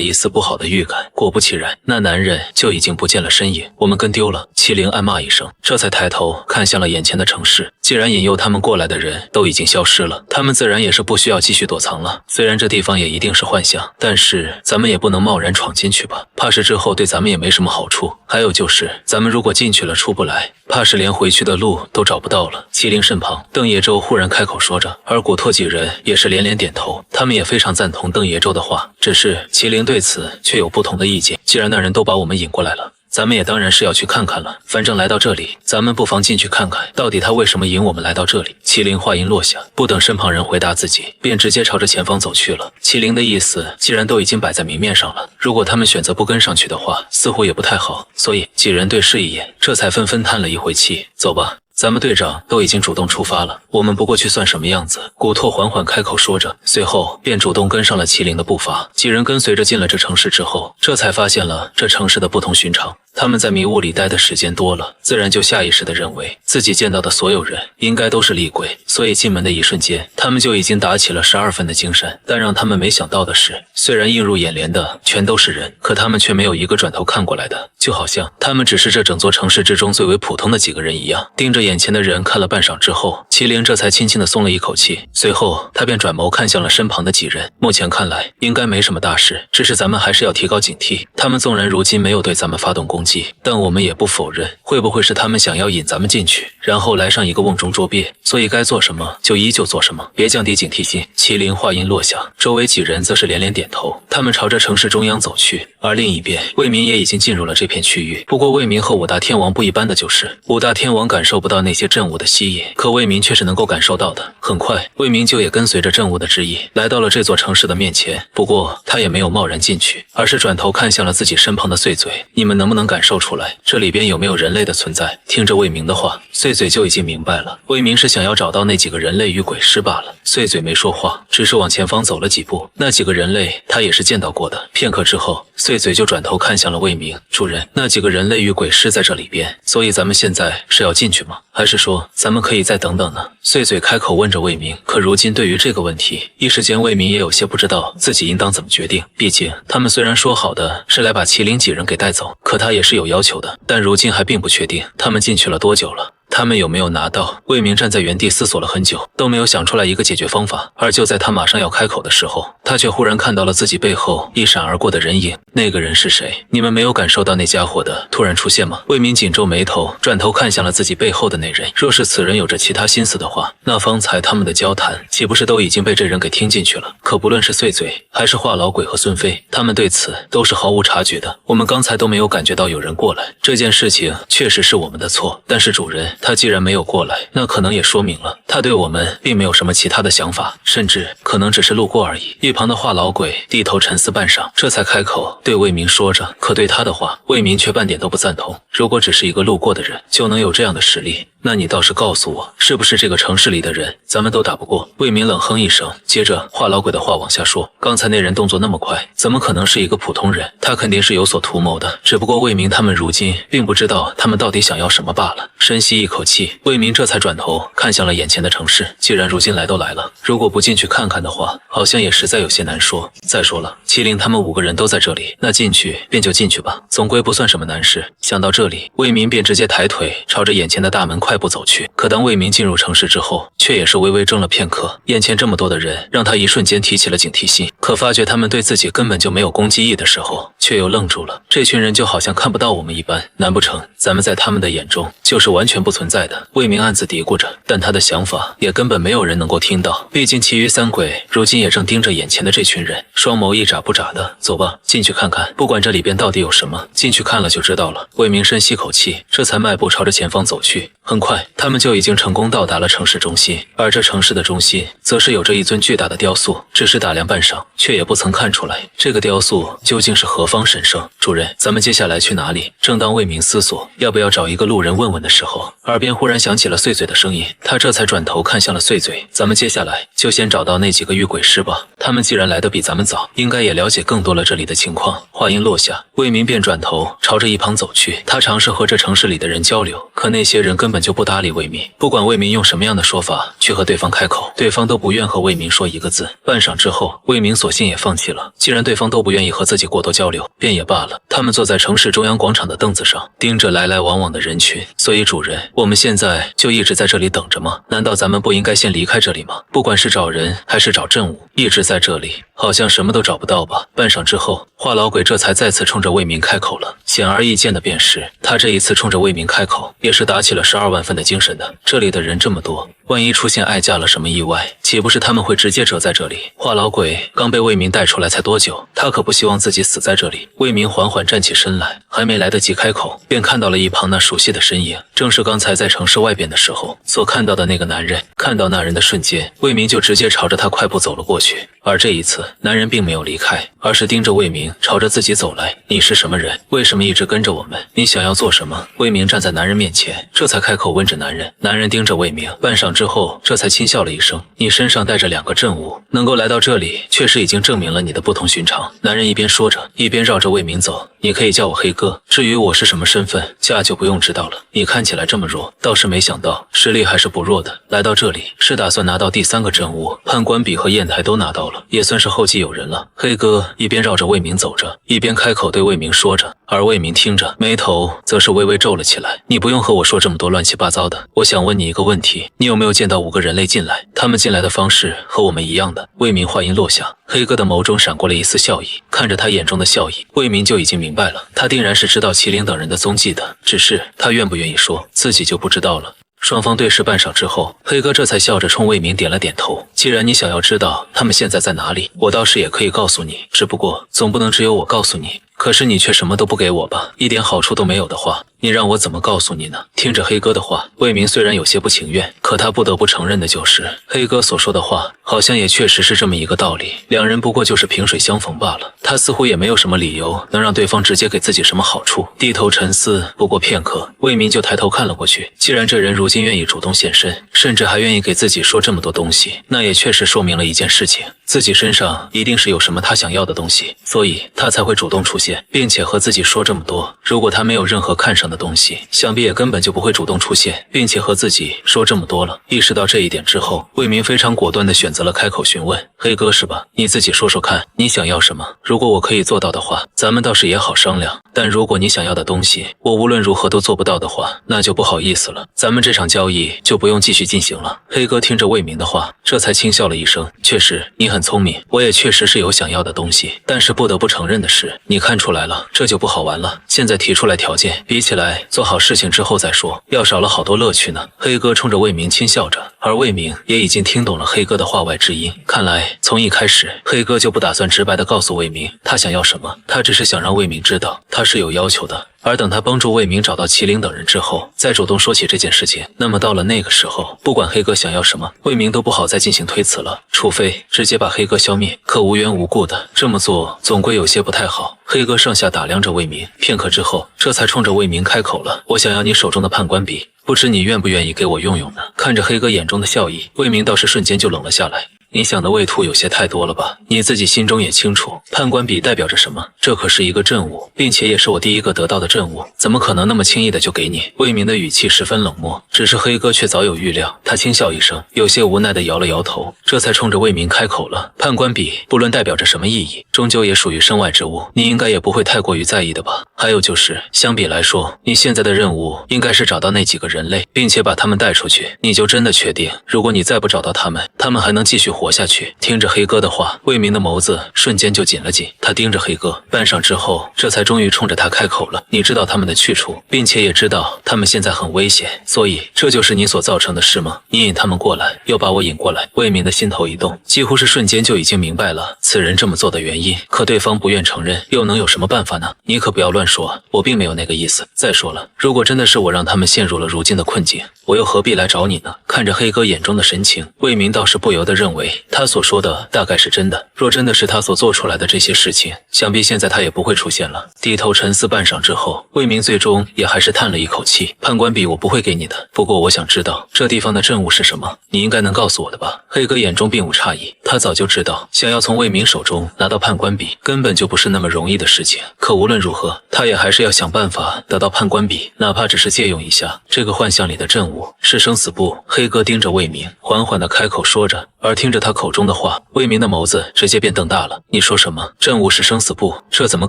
A: 一丝不好的预感。果不其然，那男人就已经不见了身影。我们跟丢了。麒麟暗骂一声，这才抬头看向了眼前的城市。既然引诱他们过来的人都已经消失了，他们自然也是不需要继续躲藏了。虽然这地方也一定是幻象，但是咱们也不能贸然闯进去吧，怕是之后对咱们也没什么好处。还有就是咱们如果进去了出不来，怕是连回去的路都找不到了。麒麟身旁，邓野舟忽然开口说着，而古拓几人也是连连点头，他们也非常赞同邓野舟的话，只是麒麟对此却有不同的意见。既然那人都把我们引过来了，咱们也当然是要去看看了，反正来到这里，咱们不妨进去看看，到底他为什么引我们来到这里。麒麟话音落下，不等身旁人回答自己，便直接朝着前方走去了。麒麟的意思既然都已经摆在明面上了，如果他们选择不跟上去的话，似乎也不太好，所以几人对视一眼，这才纷纷叹了一回气。走吧，咱们队长都已经主动出发了，我们不过去算什么样子？古拓缓缓开口说着，随后便主动跟上了麒麟的步伐。几人跟随着进了这城市之后，这才发现了这城市的不同寻常。他们在迷雾里待的时间多了，自然就下意识地认为自己见到的所有人应该都是厉鬼，所以进门的一瞬间，他们就已经打起了12分的精神。但让他们没想到的是，虽然映入眼帘的全都是人，可他们却没有一个转头看过来的，就好像他们只是这整座城市之中最为普通的几个人一样。盯着眼前的人看了半晌之后，麒麟这才轻轻地松了一口气，随后他便转眸看向了身旁的几人。目前看来应该没什么大事，只是咱们还是要提高警惕。他们纵然如今没有对咱们发动攻击，但我们也不否认，会不会是他们想要引咱们进去，然后来上一个瓮中捉鳖，所以该做什么就依旧做什么，别降低警惕心。麒麟话音落下，周围几人则是连连点头，他们朝着城市中央走去。而另一边，魏明也已经进入了这片区域。不过魏明和五大天王不一般的就是，五大天王感受不到那些阵雾的吸引，可魏明却是能够感受到的。很快，魏明就也跟随着阵雾的指引，来到了这座城市的面前。不过他也没有贸然进去，而是转头看向了自己身旁的碎嘴。你们能不能感受出来，这里边有没有人类的存在？听着魏明的话，碎嘴就已经明白了，魏明是想要找到那几个人类与鬼尸罢了。碎嘴没说话，只是往前方走了几步。那几个人类他也是见到过的。片刻之后，碎嘴就转头看向了魏明，主人，那几个人类与鬼尸在这里边，所以咱们现在是要进去吗？还是说咱们可以再等等呢？碎嘴开口问着魏明，可如今对于这个问题，一时间魏明也有些不知道自己应当怎么决定。毕竟他们虽然说好的是来把麒麟几人给带走，可他也是有要求的，但如今还并不确定他们进去了多久了，他们有没有拿到？魏明站在原地思索了很久，都没有想出来一个解决方法。而就在他马上要开口的时候，他却忽然看到了自己背后一闪而过的人影。那个人是谁？你们没有感受到那家伙的突然出现吗？魏明紧皱眉头，转头看向了自己背后的那人。若是此人有着其他心思的话，那方才他们的交谈岂不是都已经被这人给听进去了？可不论是碎嘴，还是话痨鬼和孙飞，他们对此都是毫无察觉的。我们刚才都没有感觉到有人过来，这件事情确实是我们的错。但是主人他既然没有过来，那可能也说明了他对我们并没有什么其他的想法，甚至可能只是路过而已。一旁的话痨鬼低头沉思半晌，这才开口对魏明说着。可对他的话，魏明却半点都不赞同。如果只是一个路过的人就能有这样的实力，那你倒是告诉我，是不是这个城市里的人咱们都打不过？魏明冷哼一声，接着话痨鬼的话往下说，刚才那人动作那么快，怎么可能是一个普通人？他肯定是有所图谋的，只不过魏明他们如今并不知道他们到底想要什么罢了。深吸一口气，魏明这才转头看向了眼前的城市。既然如今来都来了，如果不进去看看的话，好像也实在有些难说。再说了，麒麟他们5个人都在这里，那进去便就进去吧，总归不算什么难事。想到这里，魏明便直接抬腿朝着眼前的大门快步走去。可当魏明进入城市之后，却也是微微怔了片刻。眼前这么多的人，让他一瞬间提起了警惕心。可发觉他们对自己根本就没有攻击意的时候，却又愣住了。这群人就好像看不到我们一般，难不成咱们在他们的眼中就是完全不存在的？魏明暗自嘀咕着，但他的想法也根本没有人能够听到。毕竟其余3鬼如今也正盯着眼前的这群人，双眸一眨不眨的。走吧，进去看看，不管这里边到底有什么，进去看了就知道了。魏明深吸口气，这才迈步朝着前方走去。很快，他们就已经成功到达了城市中心，而这城市的中心则是有着一尊巨大的雕塑，只是打量半晌，却也不曾看出来这个雕塑究竟是何方神圣。主人，咱们接下来去哪里？正当魏明思索要不要找一个路人问问的时候，耳边忽然响起了碎嘴的声音，他这才转头看向了碎嘴。咱们接下来就先找到那几个遇鬼师吧，他们既然来得比咱们早，应该也了解更多了这里的情况。话音落下，魏明便转头朝着一旁走去。他尝试和这城市里的人交流，可那些人根本就不搭理魏明，不管魏明用什么样的说法去和对方开口，对方都不愿和魏明说一个字。半晌之后，魏明索性也放弃了，既然对方都不愿意和自己过多交流，便也罢了。他们坐在城市中央广场的凳子上，盯着来来往往的人群。所以主人，我们现在就一直在这里等着吗？难道咱们不应该先离开这里吗？不管是找人还是找证物，一直在这里好像什么都找不到吧。半晌之后，话痨鬼这才再次冲着魏明开口了。显而易见的便是，他这一次冲着魏明开口，也是打起了12万分的精神的。这里的人这么多，万一出现爱驾了什么意外，岂不是他们会直接折在这里？话痨鬼刚被魏明带出来才多久，他可不希望自己死在这里。魏明缓缓站起身来，还没来得及开口，便看到了一旁那熟悉的身影，正是刚才在城市外边的时候所看到的那个男人。看到那人的瞬间，魏明就直接朝着他快步走了过去。而这一次，男人并没有离开，而是盯着魏明朝着自己走来。你是什么人？为什么一直跟着我们？你想要做什么？魏明站在男人面前，这才开口问着男人。男人盯着魏明半晌之后，这才轻笑了一声，你身上带着2个证物，能够来到这里确实已经证明了你的不同寻常。男人一边说着，一边绕着魏明走。你可以叫我黑哥，至于我是什么身份，驾就不用知道了。你看起来这么弱，倒是没想到实力还是不弱的。来到这里是打算拿到第3个证物，判官笔和砚台都拿到了，也算是后继有人了。黑哥一边绕着魏明走着，一边开口对魏明说着，而魏明听着，眉头则是微微皱了起来。你不用和我说这么多乱七八糟的，我想问你一个问题，你有没有见到5个人类进来？他们进来的方式和我们一样的。魏明话音落下，黑哥的眸中闪过了一丝笑意，看着他眼中的笑意，魏明就已经明白了，他定然是知道麒麟等人的踪迹的，只是他愿不愿意说，自己就不知道了。双方对视半晌之后，黑哥这才笑着冲魏明点了点头。既然你想要知道他们现在在哪里，我倒是也可以告诉你，只不过总不能只有我告诉你。可是你却什么都不给我吧，一点好处都没有的话，你让我怎么告诉你呢？听着黑哥的话，魏明虽然有些不情愿，可他不得不承认的就是，黑哥所说的话好像也确实是这么一个道理，两人不过就是萍水相逢罢了。他似乎也没有什么理由能让对方直接给自己什么好处。低头沉思不过片刻，魏明就抬头看了过去。既然这人如今愿意主动现身，甚至还愿意给自己说这么多东西，那也确实说明了一件事情，自己身上一定是有什么他想要的东西，所以他才会主动出现，并且和自己说这么多。如果他没有任何看上的的东西，想必也根本就不会主动出现，并且和自己说这么多了。意识到这一点之后，魏明非常果断地选择了开口询问：“黑哥是吧？你自己说说看，你想要什么？如果我可以做到的话，咱们倒是也好商量。但如果你想要的东西，我无论如何都做不到的话，那就不好意思了，咱们这场交易就不用继续进行了。”黑哥听着魏明的话，这才轻笑了一声：“确实，你很聪明，我也确实是有想要的东西，但是不得不承认的是，你看出来了，这就不好玩了。现在提出来条件，比起来做好事情之后再说，要少了好多乐趣呢。”黑哥冲着魏明轻笑着，而魏明也已经听懂了黑哥的话外之音。看来从一开始，黑哥就不打算直白地告诉魏明他想要什么，他只是想让魏明知道他是有要求的。而等他帮助魏明找到麒麟等人之后，再主动说起这件事情，那么到了那个时候，不管黑哥想要什么，魏明都不好再进行推辞了，除非直接把黑哥消灭。可无缘无故的这么做，总归有些不太好。黑哥上下打量着魏明，片刻之后，这才冲着魏明开口了：“我想要你手中的判官笔，不知你愿不愿意给我用用呢？”看着黑哥眼中的笑意，魏明倒是瞬间就冷了下来。你想的未兔有些太多了吧？你自己心中也清楚，判官笔代表着什么？这可是一个阵物，并且也是我第一个得到的阵物，怎么可能那么轻易的就给你？魏明的语气十分冷漠，只是黑哥却早有预料，他轻笑一声，有些无奈的摇了摇头，这才冲着魏明开口了：“判官笔不论代表着什么意义，终究也属于身外之物，你应该也不会太过于在意的吧？还有就是，相比来说，你现在的任务应该是找到那几个人类，并且把他们带出去。你就真的确定，如果你再不找到他们，他们还能继续活下去？”听着黑哥的话，魏明的眸子瞬间就紧了紧，他盯着黑哥半晌之后，这才终于冲着他开口了：“你知道他们的去处，并且也知道他们现在很危险，所以这就是你所造成的事吗？你引他们过来，又把我引过来。”魏明的心头一动，几乎是瞬间就已经明白了此人这么做的原因，可对方不愿承认，又能有什么办法呢？你可不要乱说，我并没有那个意思。再说了，如果真的是我让他们陷入了如今的困境，我又何必来找你呢？看着黑哥眼中的神情，魏明倒是不由得认为他所说的大概是真的。若真的是他所做出来的这些事情，想必现在他也不会出现了。低头沉思半晌之后，魏明最终也还是叹了一口气：“判官笔我不会给你的，不过我想知道这地方的阵物是什么，你应该能告诉我的吧？”黑哥眼中并无诧异，他早就知道想要从魏明手中拿到判官笔根本就不是那么容易的事情，可无论如何，他也还是要想办法得到判官笔，哪怕只是借用一下这个幻象里的阵物。是生死簿。黑哥盯着魏明，缓缓地开口说着，而听着他口中的话，魏明的眸子直接变瞪大了。你说什么？阵物是生死簿？这怎么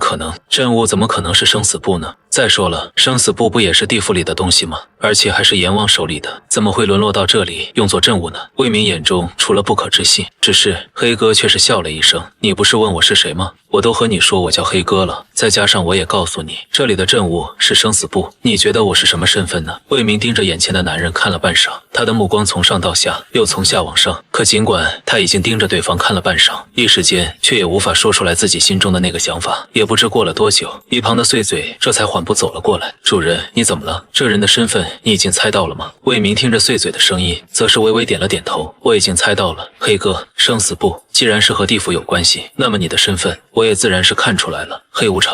A: 可能？阵物怎么可能是生死簿呢？再说了，生死簿不也是地府里的东西吗？而且还是阎王手里的，怎么会沦落到这里用作阵物呢？魏明眼中除了不可置信，只是黑哥却是笑了一声：“你不是问我是谁吗？我都和你说我叫黑哥了，再加上我也告诉你，这里的阵物是生死簿，你觉得我是什么身份呢？”魏明盯着眼前的男人看了半晌，他的目光从上到下，又从下往上，可尽管他已经盯着对方看了半晌，一时间却也无法说出来自己心中的那个想法。也不知过了多久，一旁的碎嘴这才缓步走了过来：“主人，你怎么了？这人的身份你已经猜到了吗？”魏明听着碎嘴的声音，则是微微点了点头：“我已经猜到了，黑哥，生死簿既然是和地府有关系，那么你的身份我也自然是看出来了，黑无常。”